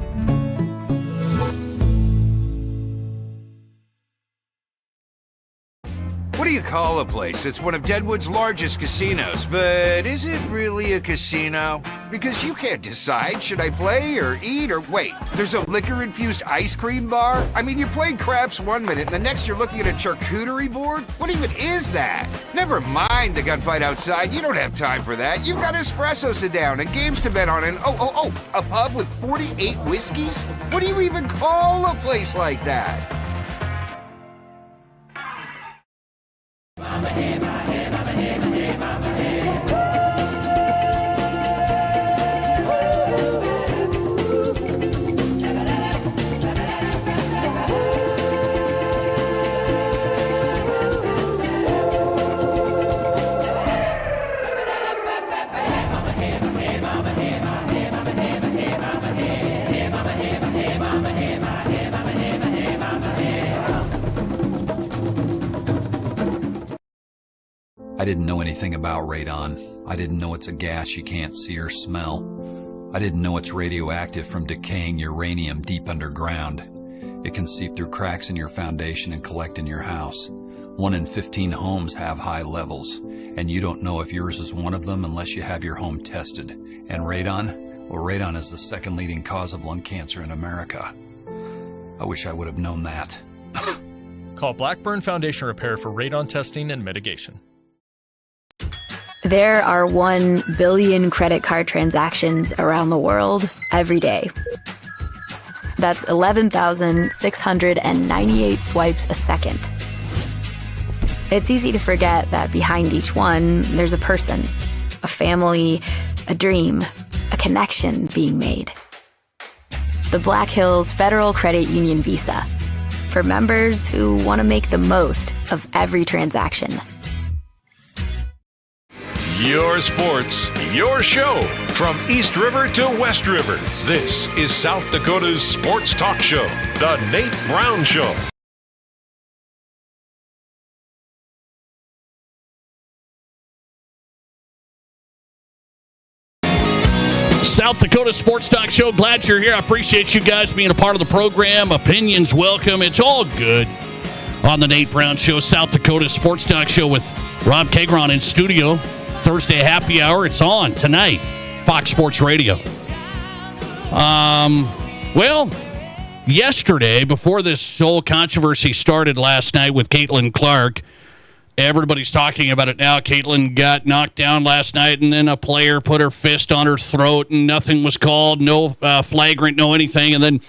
What do you call a place that's one of Deadwood's largest casinos, but is it really a casino? Because you can't decide, should I play or eat or wait, there's a liquor-infused ice cream bar? I mean, you're playing craps one minute and the next you're looking at a charcuterie board? What even is that? Never mind the gunfight outside, you don't have time for that. You've got espressos to down and games to bet on and a pub with 48 whiskeys? What do you even call a place like that? I didn't know anything about radon. I didn't know it's a gas you can't see or smell. I didn't know it's radioactive from decaying uranium deep underground. It can seep through cracks in your foundation and collect in your house. 1 in 15 homes have high levels, and you don't know if yours is one of them unless you have your home tested. And radon? Well, radon is the second leading cause of lung cancer in America. I wish I would have known that. Call Blackburn Foundation Repair for radon testing and mitigation. There are 1 billion credit card transactions around the world every day. That's 11,698 swipes a second. It's easy to forget that behind each one, there's a person, a family, a dream, a connection being made. The Black Hills Federal Credit Union Visa, for members who want to make the most of every transaction. Your sports, your show. From East River to West River, this is South Dakota's sports talk show, The Nate Brown Show. South Dakota Sports Talk Show. Glad you're here. I appreciate you guys being a part of the program. Opinions welcome. It's all good on the Nate Brown Show, South Dakota Sports Talk Show with Rob Kagron in studio. Thursday happy hour. It's on tonight. Fox Sports Radio. Well, yesterday, before this whole controversy started last night with Caitlin Clark, everybody's talking about it now. Caitlin got knocked down last night, and then a player put her fist on her throat, and nothing was called, no flagrant, no anything. And then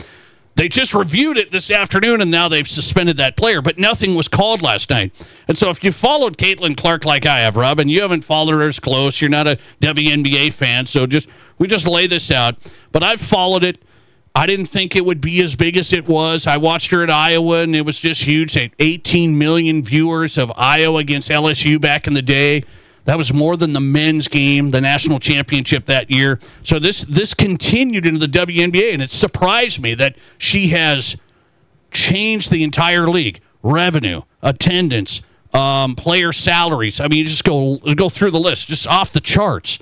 they just reviewed it this afternoon, and now they've suspended that player, but nothing was called last night. And so if you followed Caitlin Clark like I have, Rob, and you haven't followed her as close, you're not a WNBA fan, so we just lay this out. But I've followed it. I didn't think it would be as big as it was. I watched her at Iowa, and it was just huge. 18 million viewers of Iowa against LSU back in the day. That was more than the men's game, the national championship that year. So this continued into the WNBA, and it surprised me that she has changed the entire league. Revenue, attendance, player salaries. I mean, you just go through the list, just off the charts.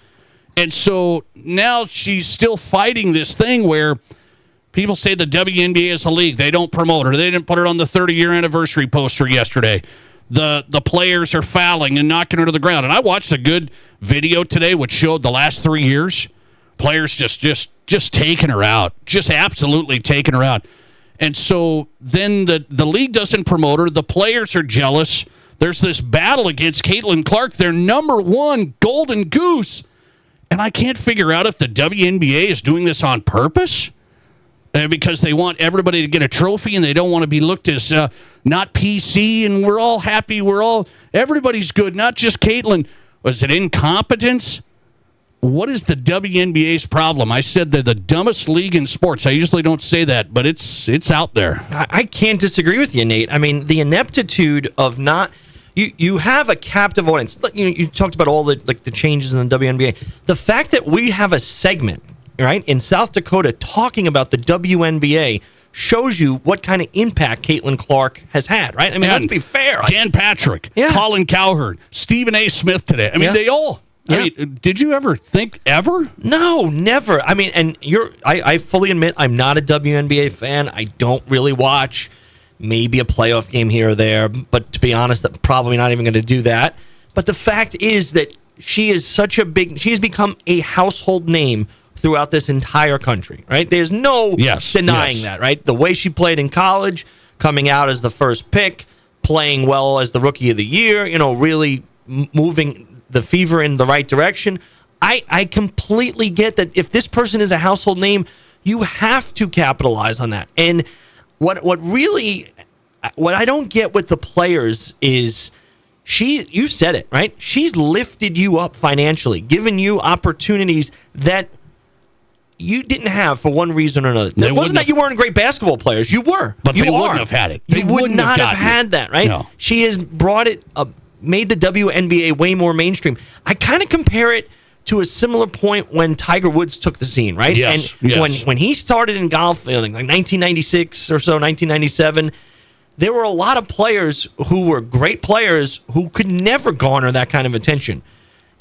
And so now she's still fighting this thing where people say the WNBA is a league. They don't promote her. They didn't put her on the 30-year anniversary poster yesterday. The players are fouling and knocking her to the ground. And I watched a good video today which showed the last 3 years, players just taking her out, just absolutely taking her out. And so then the league doesn't promote her. The players are jealous. There's this battle against Caitlin Clark, their number one golden goose. And I can't figure out if the WNBA is doing this on purpose. Because they want everybody to get a trophy and they don't want to be looked as not PC, and we're all happy. Everybody's good, not just Caitlin. Was it incompetence? What is the WNBA's problem? I said they're the dumbest league in sports. I usually don't say that, but it's out there. I can't disagree with you, Nate. I mean, the ineptitude of not... You have a captive audience. You talked about all the changes in the WNBA. The fact that we have a segment, right, in South Dakota talking about the WNBA shows you what kind of impact Caitlin Clark has had, right? I mean, let's be fair. Dan Patrick, Colin Cowherd, Stephen A. Smith today. I mean, they all... I mean, did you ever think ever? No, never. I mean, and I fully admit I'm not a WNBA fan. I don't really watch maybe a playoff game here or there, but to be honest, I'm probably not even going to do that. But the fact is that she has become a household name throughout this entire country, right? There's no denying that, right? The way she played in college, coming out as the first pick, playing well as the rookie of the year, really moving the fever in the right direction. I completely get that if this person is a household name, you have to capitalize on that. And what I don't get with the players is you said it, right? She's lifted you up financially, given you opportunities that you didn't have for one reason or another. It wasn't that you weren't great basketball players. You were. But they wouldn't have had it. You would not have had that, right? No. She has brought it up, made the WNBA way more mainstream. I kind of compare it to a similar point when Tiger Woods took the scene, right? Yes, and when he started in golf, like 1996 or so, 1997, there were a lot of players who were great players who could never garner that kind of attention.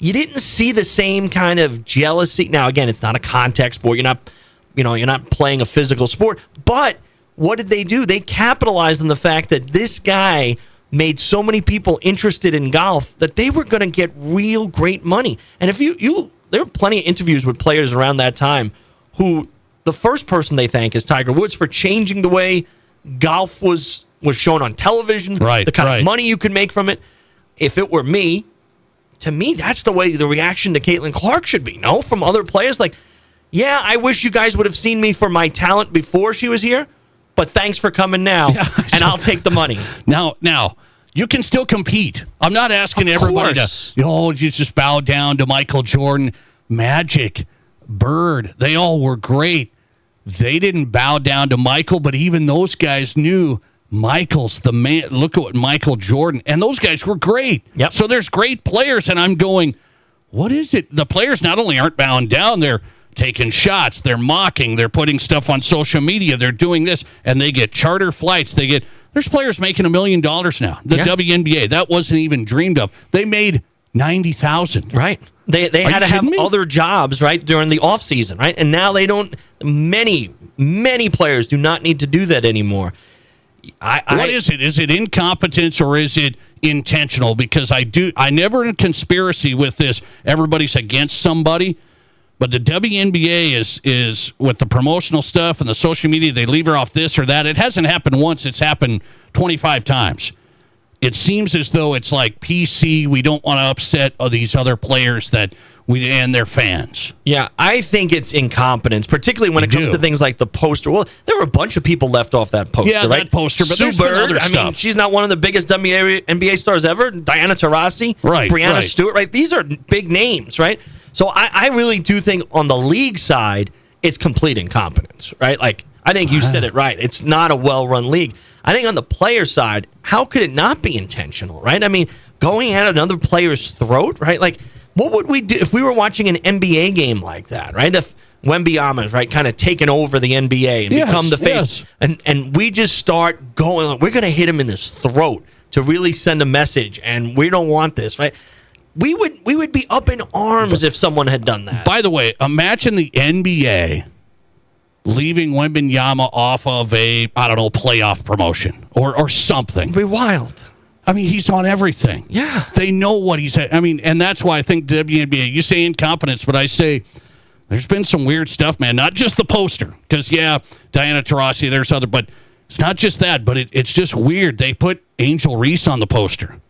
You didn't see the same kind of jealousy. Now, again, it's not a contact sport. You're not playing a physical sport. But what did they do? They capitalized on the fact that this guy made so many people interested in golf that they were going to get real great money. And if there were plenty of interviews with players around that time who the first person they thank is Tiger Woods for changing the way golf was shown on television, the kind of money you could make from it. If it were me, to me, that's the way the reaction to Caitlin Clark should be. No, from other players, I wish you guys would have seen me for my talent before she was here, but thanks for coming now, and I'll take the money. Now, you can still compete. I'm not asking everybody to, you just bow down to Michael Jordan, Magic, Bird. They all were great. They didn't bow down to Michael, but even those guys knew Michael's the man. Look at what Michael Jordan, and those guys were great. Yep. So there's great players, and I'm going, what is it? The players not only aren't bowing down, they're taking shots, they're mocking, they're putting stuff on social media, they're doing this, and they get charter flights. There's players making $1 million now. The WNBA, that wasn't even dreamed of. They made $90,000. Right. They had to have other jobs, right, during the off season, right? And now they don't. Many players do not need to do that anymore. What is it? Is it incompetence or is it intentional? Because I never in a conspiracy with this. Everybody's against somebody, but the WNBA is with the promotional stuff and the social media. They leave her off this or that. It hasn't happened once. It's happened 25 times. It seems as though it's like PC. We don't want to upset these other players and their fans. Yeah, I think it's incompetence, particularly when it comes to things like the poster. Well, there were a bunch of people left off that poster, right? That poster, but Sue there's been other stuff. I mean, she's not one of the biggest NBA stars ever. Diana Taurasi, Breanna Stewart, right? These are big names, right? So I really do think on the league side, it's complete incompetence, right? Like, I think you said it right. It's not a well-run league. I think on the player side, how could it not be intentional, right? I mean, going at another player's throat, right? Like, what would we do if we were watching an NBA game like that, right? If Wembanyama, right, kind of taken over the NBA and become the face, and we just start going, we're going to hit him in his throat to really send a message, and we don't want this, right? We would be up in arms if someone had done that. By the way, imagine the NBA leaving Wembanyama off of a, I don't know, playoff promotion or something. It'd be wild. I mean, he's on everything. Yeah. They know what he's at. I mean, and that's why I think WNBA, you say incompetence, but I say there's been some weird stuff, man. Not just the poster, because, yeah, Diana Taurasi, there's other, but it's not just that, but it's just weird. They put Angel Reese on the poster.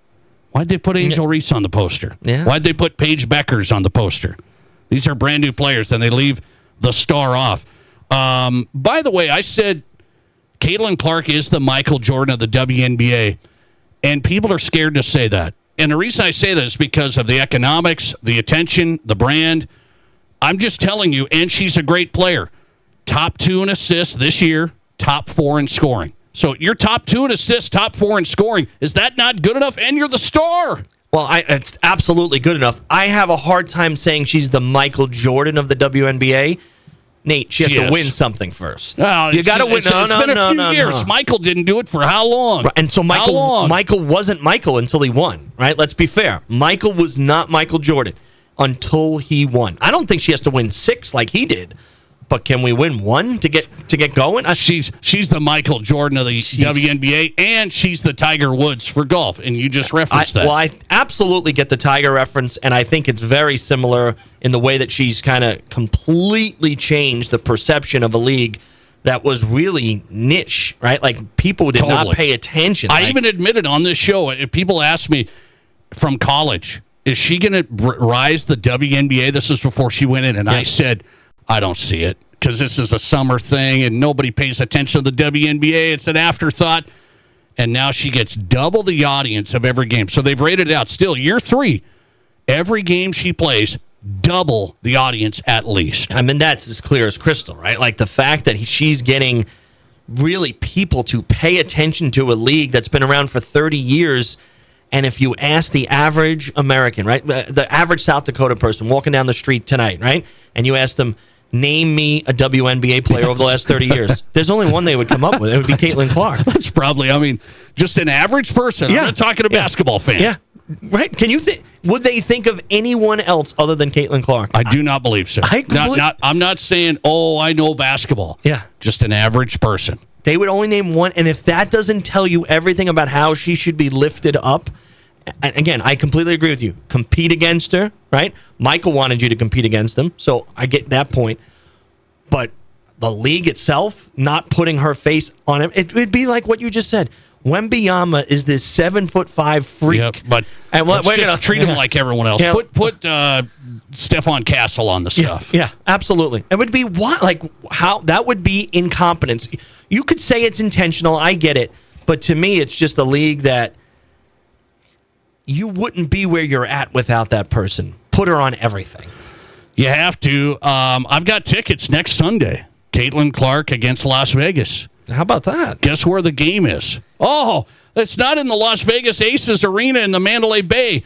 Why'd they put Angel Reese on the poster? Yeah. Why'd they put Paige Beckers on the poster? These are brand new players, and they leave the star off. By the way, I said Caitlin Clark is the Michael Jordan of the WNBA, and people are scared to say that. And the reason I say that is because of the economics, the attention, the brand. I'm just telling you, and she's a great player. Top 2 in assists this year, top 4 in scoring. So you're top 2 in assists, top 4 in scoring. Is that not good enough? And you're the star. Well, it's absolutely good enough. I have a hard time saying she's the Michael Jordan of the WNBA. Nate, she has to win something first. Oh, you got to win. It's been a few years. Michael didn't do it for how long? Right. And so Michael wasn't Michael until he won, right? Let's be fair. Michael was not Michael Jordan until he won. I don't think she has to win 6 like he did. But can we win 1 to get going? She's the Michael Jordan of the WNBA, and she's the Tiger Woods for golf, and you just referenced that. Well, I absolutely get the Tiger reference, and I think it's very similar in the way that she's kind of completely changed the perception of a league that was really niche, right? Like, people did not pay attention. I even admitted on this show, if people ask me from college, is she going to rise the WNBA? This is before she went in, and I said, I don't see it, because this is a summer thing and nobody pays attention to the WNBA. It's an afterthought. And now she gets double the audience of every game. So they've rated it out. Still, year 3, every game she plays, double the audience at least. I mean, that's as clear as crystal, right? Like, the fact that she's getting really people to pay attention to a league that's been around for 30 years. And if you ask the average American, right, the average South Dakota person walking down the street tonight, right, and you ask them, name me a WNBA player over the last 30 years. There's only one they would come up with. It would be Caitlin Clark. That's probably, I mean, just an average person. I'm not talking a basketball fan. Yeah, right. Can you think? Would they think of anyone else other than Caitlin Clark? I do not believe so. I'm not saying, I know basketball. Yeah. Just an average person. They would only name one, and if that doesn't tell you everything about how she should be lifted up, and again, I completely agree with you. Compete against her, right? Michael wanted you to compete against him, so I get that point. But the league itself, not putting her face on him, it would be like what you just said. Wembanyama is this 7'5" freak. Yep, but and let's just treat him like everyone else. Yeah. Put Stephon Castle on the stuff. Yeah, absolutely. It would be how that would be incompetence. You could say it's intentional. I get it, but to me, it's just a league that you wouldn't be where you're at without that person. Put her on everything. You have to. I've got tickets next Sunday. Caitlin Clark against Las Vegas. How about that? Guess where the game is? Oh, it's not in the Las Vegas Aces Arena in the Mandalay Bay.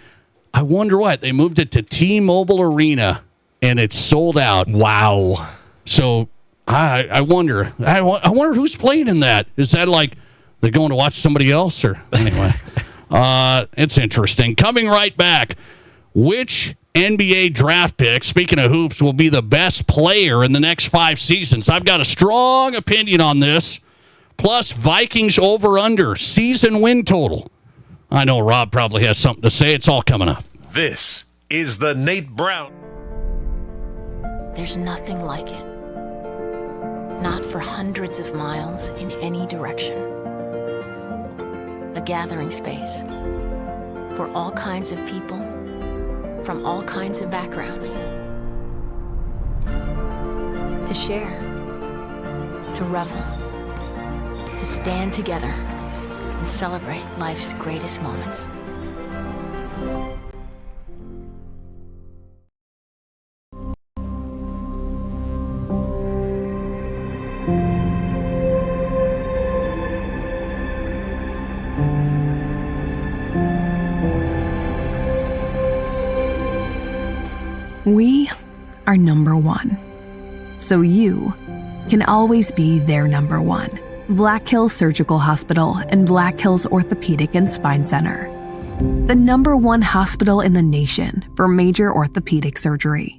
I wonder what. They moved it to T-Mobile Arena, and it's sold out. Wow. So I wonder. I wonder who's playing in that. Is that like they're going to watch somebody else? Or anyway, it's interesting. Coming right back, which NBA draft pick, speaking of hoops, will be the best player in the next 5 seasons? I've got a strong opinion on this. Plus, Vikings over-under season win total. I know Rob probably has something to say. It's all coming up. This is the Nate Brown. There's nothing like it. Not for hundreds of miles in any direction. A gathering space for all kinds of people from all kinds of backgrounds. To share, to revel, to stand together and celebrate life's greatest moments. We are number one. So you can always be their number one. Black Hills Surgical Hospital and Black Hills Orthopedic and Spine Center. The number one hospital in the nation for major orthopedic surgery.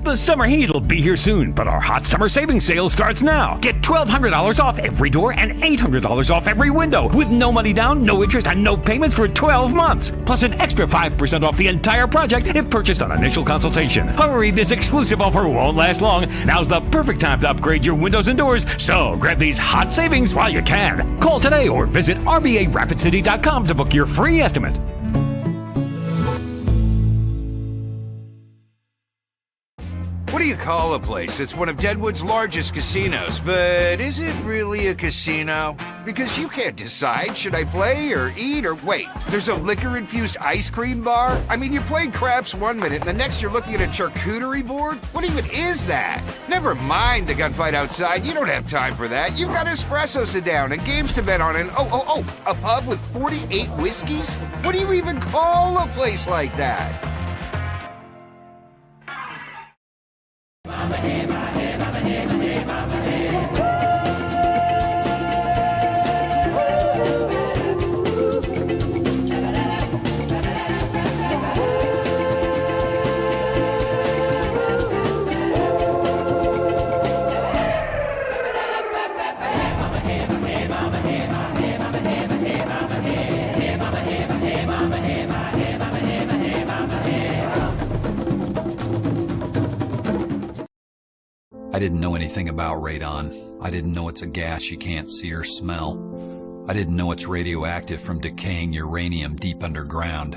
The summer heat will be here soon, but our hot summer savings sale starts now. Get $1,200 off every door and $800 off every window with no money down, no interest, and no payments for 12 months. Plus an extra 5% off the entire project if purchased on initial consultation. Hurry, this exclusive offer won't last long. Now's the perfect time to upgrade your windows and doors, so grab these hot savings while you can. Call today or visit RBARapidCity.com to book your free estimate. What do you call a place? It's one of Deadwood's largest casinos, but is it really a casino? Because you can't decide, should I play or eat or wait, there's a liquor-infused ice cream bar? I mean, you're playing craps one minute and the next you're looking at a charcuterie board? What even is that? Never mind the gunfight outside, you don't have time for that. You've got espressos to down and games to bet on and a pub with 48 whiskeys? What do you even call a place like that? I didn't know anything about radon. I didn't know it's a gas you can't see or smell. I didn't know it's radioactive from decaying uranium deep underground.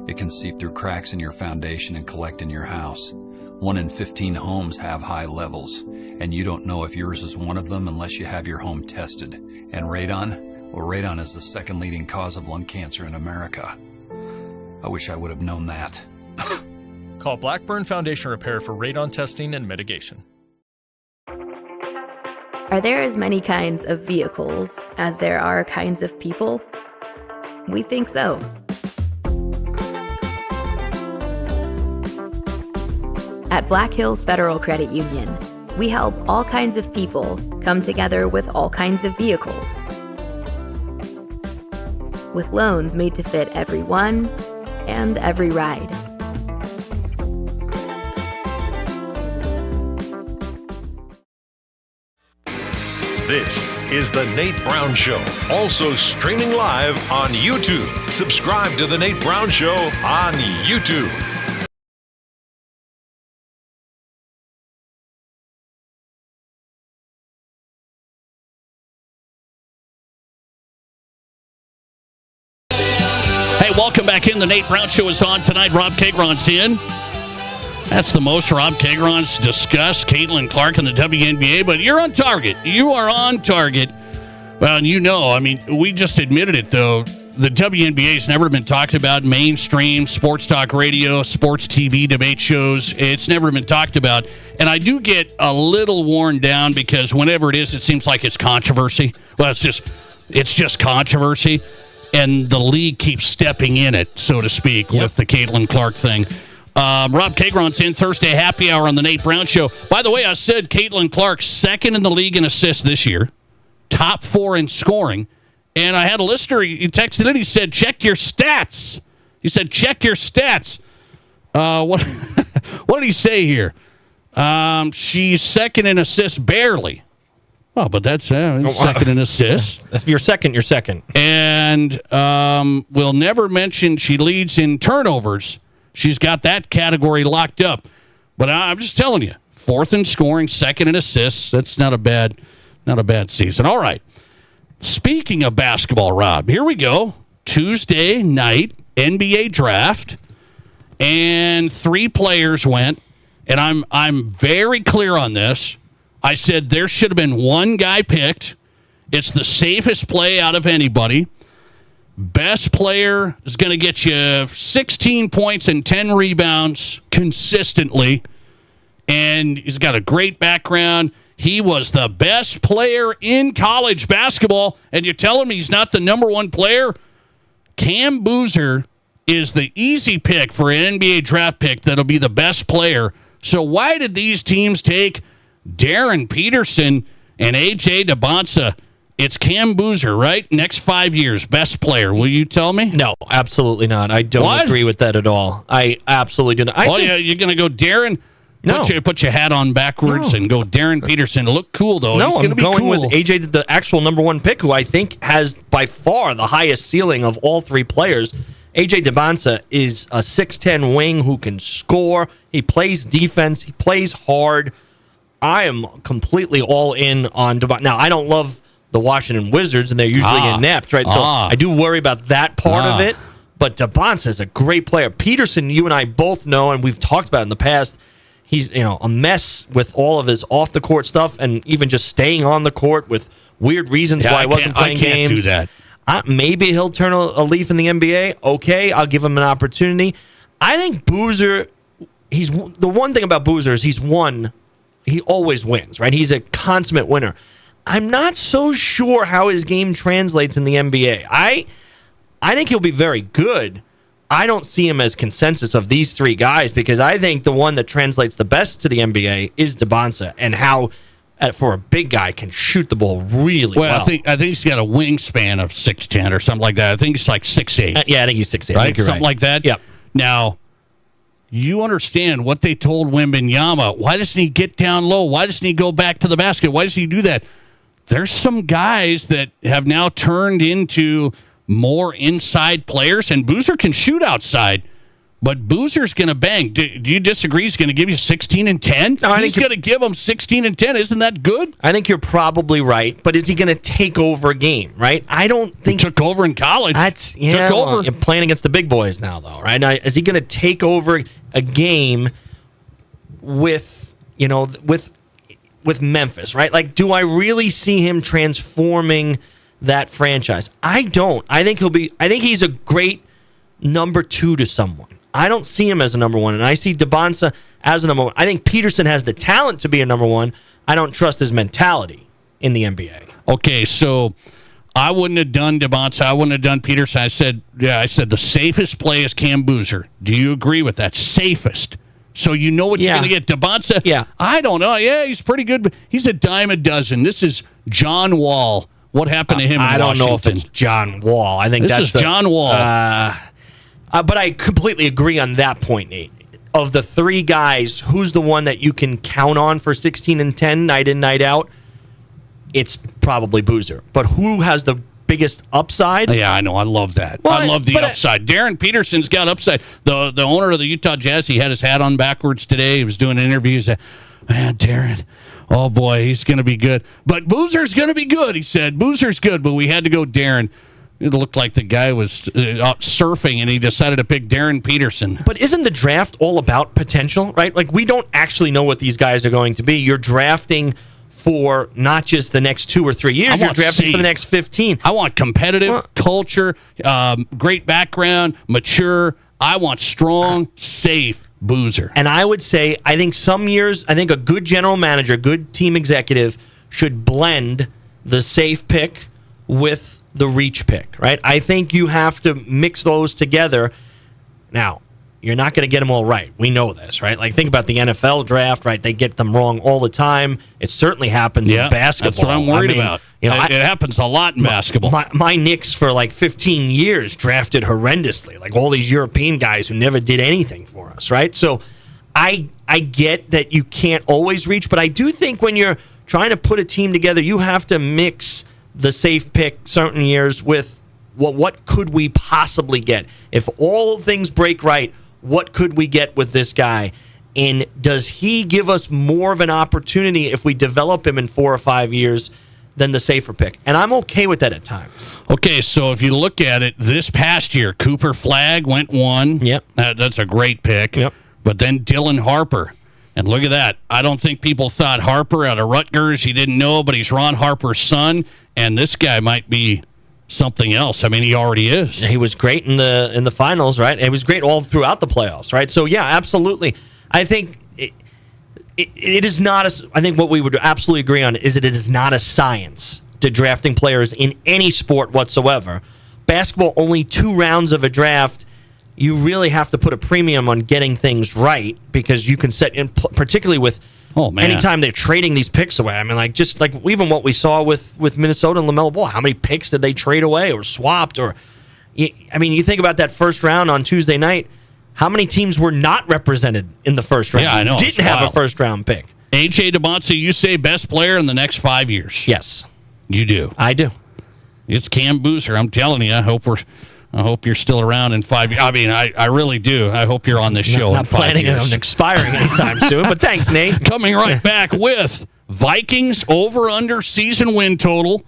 It can seep through cracks in your foundation and collect in your house. 1 in 15 homes have high levels, and you don't know if yours is one of them unless you have your home tested. And radon? Well, radon is the second leading cause of lung cancer in America. I wish I would have known that. Call Blackburn Foundation Repair for radon testing and mitigation. Are there as many kinds of vehicles as there are kinds of people? We think so. At Black Hills Federal Credit Union, we help all kinds of people come together with all kinds of vehicles. With loans made to fit everyone and every ride. This is The Nate Brown Show, also streaming live on YouTube. Subscribe to The Nate Brown Show on YouTube. Hey, welcome back in. The Nate Brown Show is on tonight. Rob Kagron's in. That's the most Rob Kagron's discussed Caitlin Clark in the WNBA, but you're on target. You are on target. Well, and you know, I mean, we just admitted it, though. The WNBA's never been talked about mainstream sports talk radio, sports TV debate shows. It's never been talked about. And I do get a little worn down because whenever it is, it seems like it's controversy. Well, it's just controversy. And the league keeps stepping in it, so to speak, with the Caitlin Clark thing. Rob Kagron's in Thursday Happy Hour on the Nate Brown Show. By the way, I said Caitlin Clark second in the league in assists this year, top 4 in scoring. And I had a listener, he texted in, he said, check your stats. He said, check your stats. What did he say here? She's second in assists barely. Oh, but that's second in assists. If you're second, you're second. And we'll never mention she leads in turnovers. She's got that category locked up. But I'm just telling you, 4th in scoring, 2nd in assists. That's not a bad season. All right. Speaking of basketball, Rob, here we go. Tuesday night, NBA draft. And 3 players went. And I'm very clear on this. I said there should have been 1 guy picked. It's the safest play out of anybody. Best player is going to get you 16 points and 10 rebounds consistently. And he's got a great background. He was the best player in college basketball. And you're telling me he's not the number 1 player? Cam Boozer is the easy pick for an NBA draft pick that'll be the best player. So why did these teams take Darren Peterson and A.J. Debonsa? It's Cam Boozer, right? Next 5 years, best player. Will you tell me? No, absolutely not. I don't agree with that at all. I absolutely do not. Yeah, you're going to go Darren? No. Put your hat on backwards and go Darren Peterson. Look cool, though. No, He's I'm going with AJ, the actual number one pick, who I think has by far the highest ceiling of all three players. AJ Debonsa is a 6'10 wing who can score. He plays defense. He plays hard. I am completely all in on Debonsa. Now, I don't love the Washington Wizards, and they're usually inept, right? So I do worry about that part of it. But Debonsa is a great player. Peterson, you and I both know, and we've talked about it in the past, he's a mess with all of his off-the-court stuff and even just staying on the court with weird reasons why he wasn't playing games. I can't do that. Maybe he'll turn a leaf in the NBA. Okay, I'll give him an opportunity. I think Boozer, the one thing about Boozer is he always wins, right? He's a consummate winner. I'm not so sure how his game translates in the NBA. I think he'll be very good. I don't see him as consensus of these three guys because I think the one that translates the best to the NBA is Debonsa and how, for a big guy, can shoot the ball really well. I think he's got a wingspan of 6'10 or something like that. I think he's like 6'8. Yeah, I think he's 6'8. Right? Something like that? Yep. Now, you understand what they told Wembanyama. Why doesn't he get down low? Why doesn't he go back to the basket? Why doesn't he do that? There's some guys that have now turned into more inside players, and Boozer can shoot outside, but Boozer's going to bang. Do you disagree? He's going to give you 16 and 10? No, he's going to give them 16 and 10. Isn't that good? I think you're probably right, but is he going to take over a game, right? I don't think... He took over in college. Took over. You're playing against the big boys now, though, right? Now, is he going to take over a game with Memphis, right? Like, do I really see him transforming that franchise? I don't. I think he's a great number two to someone. I don't see him as a number one, and I see Debonsa as a number one. I think Peterson has the talent to be a number one. I don't trust his mentality in the NBA. Okay, so I wouldn't have done Debonsa. I wouldn't have done Peterson. I said the safest play is Cam Boozer. Do you agree with that? Safest. So you know what you're going to get. Debonsa, I don't know. Yeah, he's pretty good, but he's a dime a dozen. This is John Wall. What happened to him in Washington? I don't know if it's John Wall. I think this is John Wall. But I completely agree on that point, Nate. Of the three guys, who's the one that you can count on for 16 and 10 night in, night out? It's probably Boozer. But who has the biggest upside? Yeah, I know. I love that. I love the upside. Darren Peterson's got upside. The owner of the Utah Jazz, he had his hat on backwards today. He was doing interviews. Man, Darren, oh boy, he's going to be good. But Boozer's going to be good, he said. Boozer's good, but we had to go Darren. It looked like the guy was out surfing, and he decided to pick Darren Peterson. But isn't the draft all about potential, right? Like, we don't actually know what these guys are going to be. You're drafting for not just the next 2 or 3 years. You're drafting for the next 15. I want competitive culture, great background, mature. I want strong, safe Boozer. And I would say, I think some years, a good general manager, good team executive should blend the safe pick with the reach pick, right? I think you have to mix those together. Now, you're not going to get them all right. We know this, right? Like, think about the NFL draft, right? They get them wrong all the time. It certainly happens in basketball. That's what I'm worried about. It happens a lot in basketball. My Knicks for like 15 years drafted horrendously, like all these European guys who never did anything for us, right? So I get that you can't always reach, but I do think when you're trying to put a team together, you have to mix the safe pick certain years with what could we possibly get? If all things break right, what could we get with this guy? And does he give us more of an opportunity if we develop him in 4 or 5 years than the safer pick? And I'm okay with that at times. Okay, so if you look at it, this past year, Cooper Flagg went 1. Yep. That's a great pick. Yep. But then Dylan Harper. And look at that. I don't think people thought Harper out of Rutgers. He didn't know, but he's Ron Harper's son. And this guy might be something else. I mean, he already is. He was great in the finals, right? He was great all throughout the playoffs, right? So, yeah, absolutely. I think it is not I think what we would absolutely agree on is that it is not a science to drafting players in any sport whatsoever. Basketball, only 2 rounds of a draft. you really have to put a premium on getting things right because you can set in, particularly with anytime they're trading these picks away. I mean, like just like even what we saw with Minnesota and LaMelo Ball, how many picks did they trade away or swapped? Or, I mean, you think about that first round on Tuesday night. How many teams were not represented in the first round? Yeah, I know. Didn't have a first round pick. AJ DeMonte, you say best player in the next 5 years. Yes, you do. I do. It's Cam Boozer. I'm telling you. I hope you're still around in 5 years. I mean, I really do. I hope you're on this show. Not in 5 planning years. on expiring anytime soon. But thanks, Nate. Coming right back with Vikings over/under season win total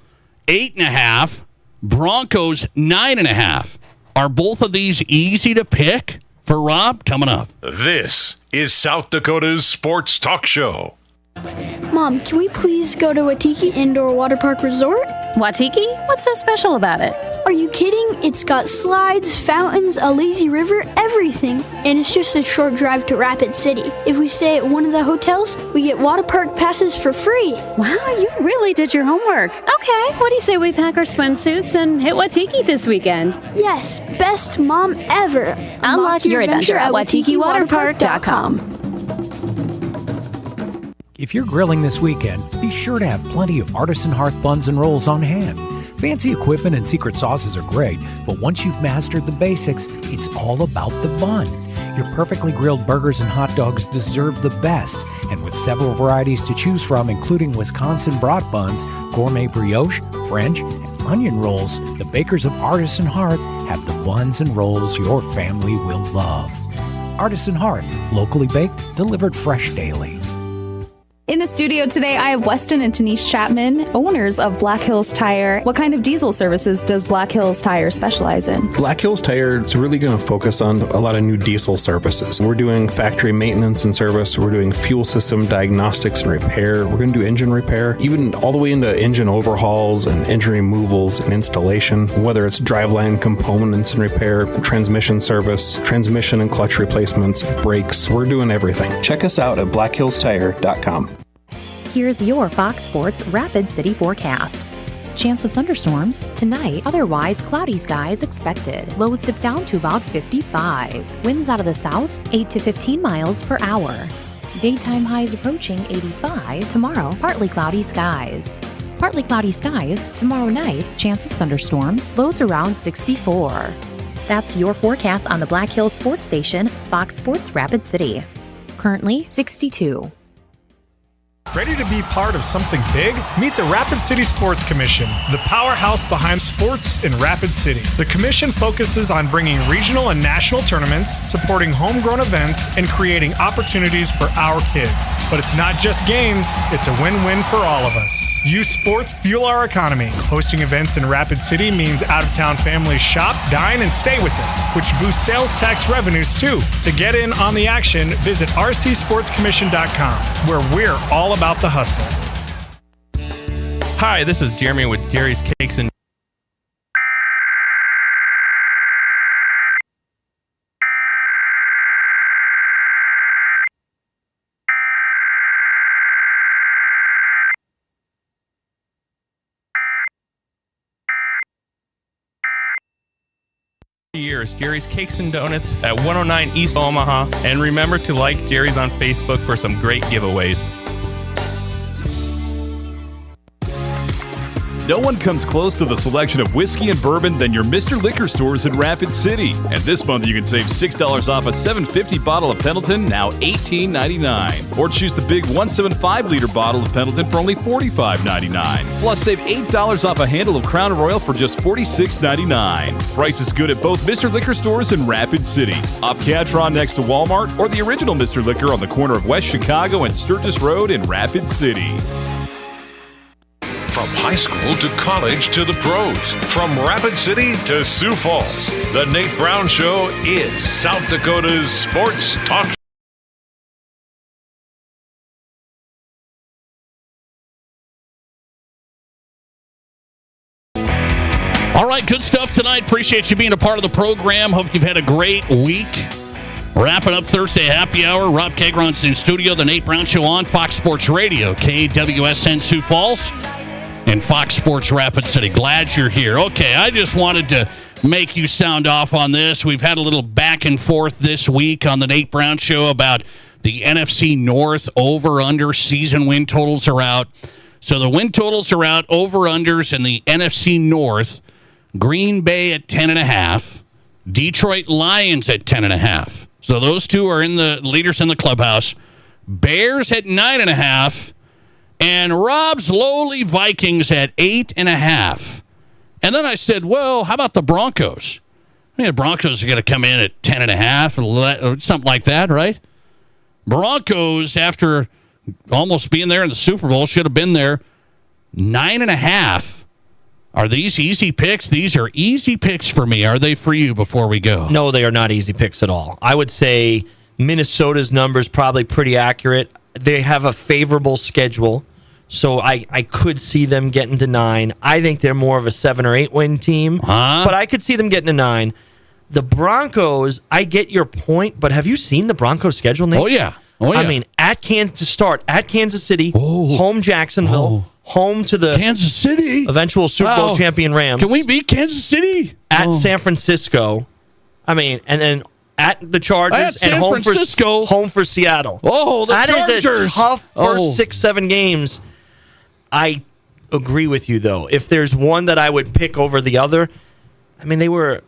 8.5. Broncos 9.5. Are both of these easy to pick for Rob? Coming up. This is South Dakota's Sports Talk Show. Mom, can we please go to Watiki Indoor Water Park Resort? Watiki? What's so special about it? Are you kidding? It's got slides, fountains, a lazy river, everything. And it's just a short drive to Rapid City. If we stay at one of the hotels, we get water park passes for free. Wow, you really did your homework. Okay, what do you say we pack our swimsuits and hit Watiki this weekend? Yes, best mom ever. Unlock your adventure at WatikiWaterpark.com. If you're grilling this weekend, be sure to have plenty of Artisan Hearth buns and rolls on hand. Fancy equipment and secret sauces are great, but once you've mastered the basics, it's all about the bun. Your perfectly grilled burgers and hot dogs deserve the best, and with several varieties to choose from, including Wisconsin brat buns, gourmet brioche, French, and onion rolls, the bakers of Artisan Hearth have the buns and rolls your family will love. Artisan Hearth, locally baked, delivered fresh daily. In the studio today, I have Weston and Denise Chapman, owners of Black Hills Tire. What kind of diesel services does Black Hills Tire specialize in? Black Hills Tire is really going to focus on a lot of new diesel services. We're doing factory maintenance and service. We're doing fuel system diagnostics and repair. We're going to do engine repair, even all the way into engine overhauls and engine removals and installation, whether it's driveline components and repair, transmission service, transmission and clutch replacements, brakes. We're doing everything. Check us out at blackhillstire.com. Here's your Fox Sports Rapid City forecast. Chance of thunderstorms tonight, otherwise cloudy skies expected. Lows dip down to about 55. Winds out of the south, 8 to 15 miles per hour. Daytime highs approaching 85. Tomorrow, partly cloudy skies. Partly cloudy skies tomorrow night, chance of thunderstorms, lows around 64. That's your forecast on the Black Hills Sports Station, Fox Sports Rapid City. Currently 62. Ready to be part of something big? Meet the Rapid City Sports Commission, the powerhouse behind sports in Rapid City. The commission focuses on bringing regional and national tournaments, supporting homegrown events, and creating opportunities for our kids. But it's not just games, it's a win-win for all of us. Youth sports fuel our economy. Hosting events in Rapid City means out-of-town families shop, dine, and stay with us, which boosts sales tax revenues too. To get in on the action, visit rcsportscommission.com, where we're all about the hustle. Hi, this is Jeremy with Jerry's Cakes and years. Jerry's Cakes and Donuts at 109 East Omaha. And remember to like Jerry's on Facebook for some great giveaways. No one comes close to the selection of whiskey and bourbon than your Mr. Liquor stores in Rapid City. And this month you can save $6 off a $7.50 bottle of Pendleton, now $18.99. Or choose the big 175-liter bottle of Pendleton for only $45.99. Plus save $8 off a handle of Crown Royal for just $46.99. Price is good at both Mr. Liquor stores in Rapid City. Off Catron next to Walmart, or the original Mr. Liquor on the corner of West Chicago and Sturgis Road in Rapid City. From high school to college to the pros, from Rapid City to Sioux Falls, the Nate Brown Show is South Dakota's Sports Talk. All right, good stuff tonight. Appreciate you being a part of the program. Hope you've had a great week. Wrapping up Thursday Happy Hour. Rob Kagron's in studio. The Nate Brown Show on Fox Sports Radio, KWSN Sioux Falls, and Fox Sports Rapid City. Glad you're here. Okay, I just wanted to make you sound off on this. We've had a little back and forth this week on the Nate Brown Show about the NFC North over-under season win totals are out. So the win totals are out, over-unders in the NFC North. Green Bay at 10.5. Detroit Lions at 10.5. So those two are in the leaders in the clubhouse. Bears at 9.5. And Rob's lowly Vikings at 8.5. And then I said, well, how about the Broncos? I mean, the Broncos are going to come in at 10.5 or something like that, right? Broncos, after almost being there in the Super Bowl, should have been there. 9.5. Are these easy picks? These are easy picks for me. Are they for you before we go? No, they are not easy picks at all. I would say Minnesota's number is probably pretty accurate. They have a favorable schedule, so I could see them getting to 9. I think they're more of a 7 or 8 win team, but I could see them getting to 9. The Broncos, I get your point, but have you seen the Broncos schedule, Nate? Oh, yeah. I mean, at Kansas City, home Jacksonville, home to the Kansas City eventual Super Bowl champion Rams. Can we beat Kansas City? At San Francisco. I mean, and then at the Chargers and home for Seattle. Oh, the Chargers. That is a tough first 6-7 games. I agree with you, though. If there's one that I would pick over the other, I mean, they were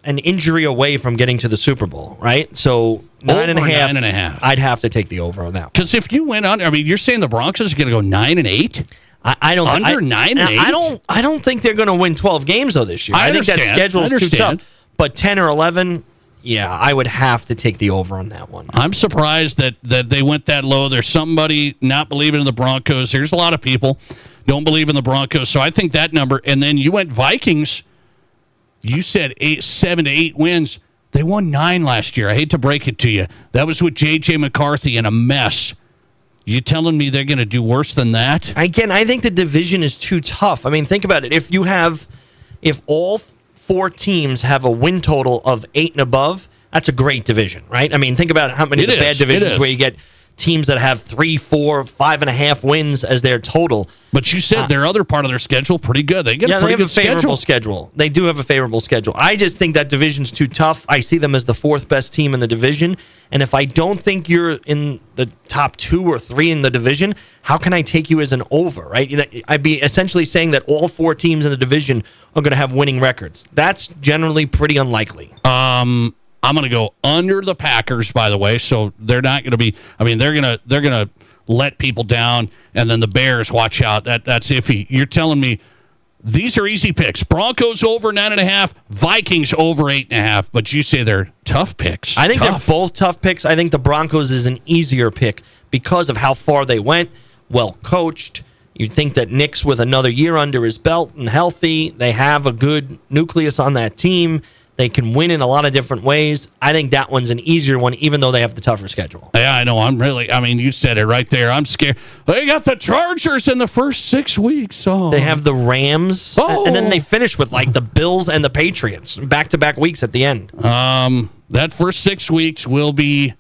an injury away from getting to the Super Bowl, right? So 9.5. I'd have to take the over on that. Because if you went under, I mean, you're saying the Broncos are going to go 9-8? I don't under 9-8. I don't think they're going to win 12 games though this year. I think that schedule is too tough. But 10 or 11, yeah, I would have to take the over on that one. I'm surprised that they went that low. There's somebody not believing in the Broncos. There's a lot of people don't believe in the Broncos. So I think that number. And then you went Vikings. You said 7 to 8 wins. They won 9 last year. I hate to break it to you. That was with J.J. McCarthy in a mess. You telling me they're going to do worse than that? Again, I think the division is too tough. I mean, think about it. If all 4 teams have a win total of 8 and above, that's a great division, right? I mean, think about how many of the bad divisions where you get teams that have 3, 4, 5.5 wins as their total. But you said their other part of their schedule pretty good. They get a pretty good favorable schedule. They do have a favorable schedule. I just think that division's too tough. I see them as the 4th best team in the division. And if I don't think you're in the top 2 or 3 in the division, how can I take you as an over, right? I'd be essentially saying that all 4 teams in the division are going to have winning records. That's generally pretty unlikely. I'm going to go under the Packers, by the way, so they're not going to be. I mean, they're going to let people down, and then the Bears, watch out. That's iffy. You're telling me these are easy picks. Broncos over 9.5, Vikings over 8.5, but you say they're tough picks. I think they're both tough picks. I think the Broncos is an easier pick because of how far they went, well coached. You think that Nick's with another year under his belt and healthy. They have a good nucleus on that team. They can win in a lot of different ways. I think that one's an easier one, even though they have the tougher schedule. Yeah, I know. I mean, you said it right there. I'm scared. They got the Chargers in the first 6 weeks. Oh. They have the Rams, and then they finish with like the Bills and the Patriots back-to-back weeks at the end. That first 6 weeks will be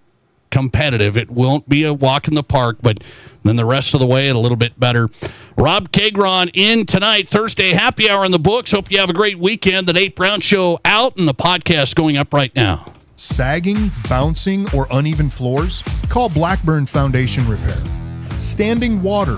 competitive. It won't be a walk in the park, but then the rest of the way, a little bit better. Rob Kagron in tonight, Thursday happy hour in the books. Hope you have a great weekend. The Nate Brown Show out and the podcast going up right now. Sagging, bouncing, or uneven floors? Call Blackburn Foundation Repair. Standing water,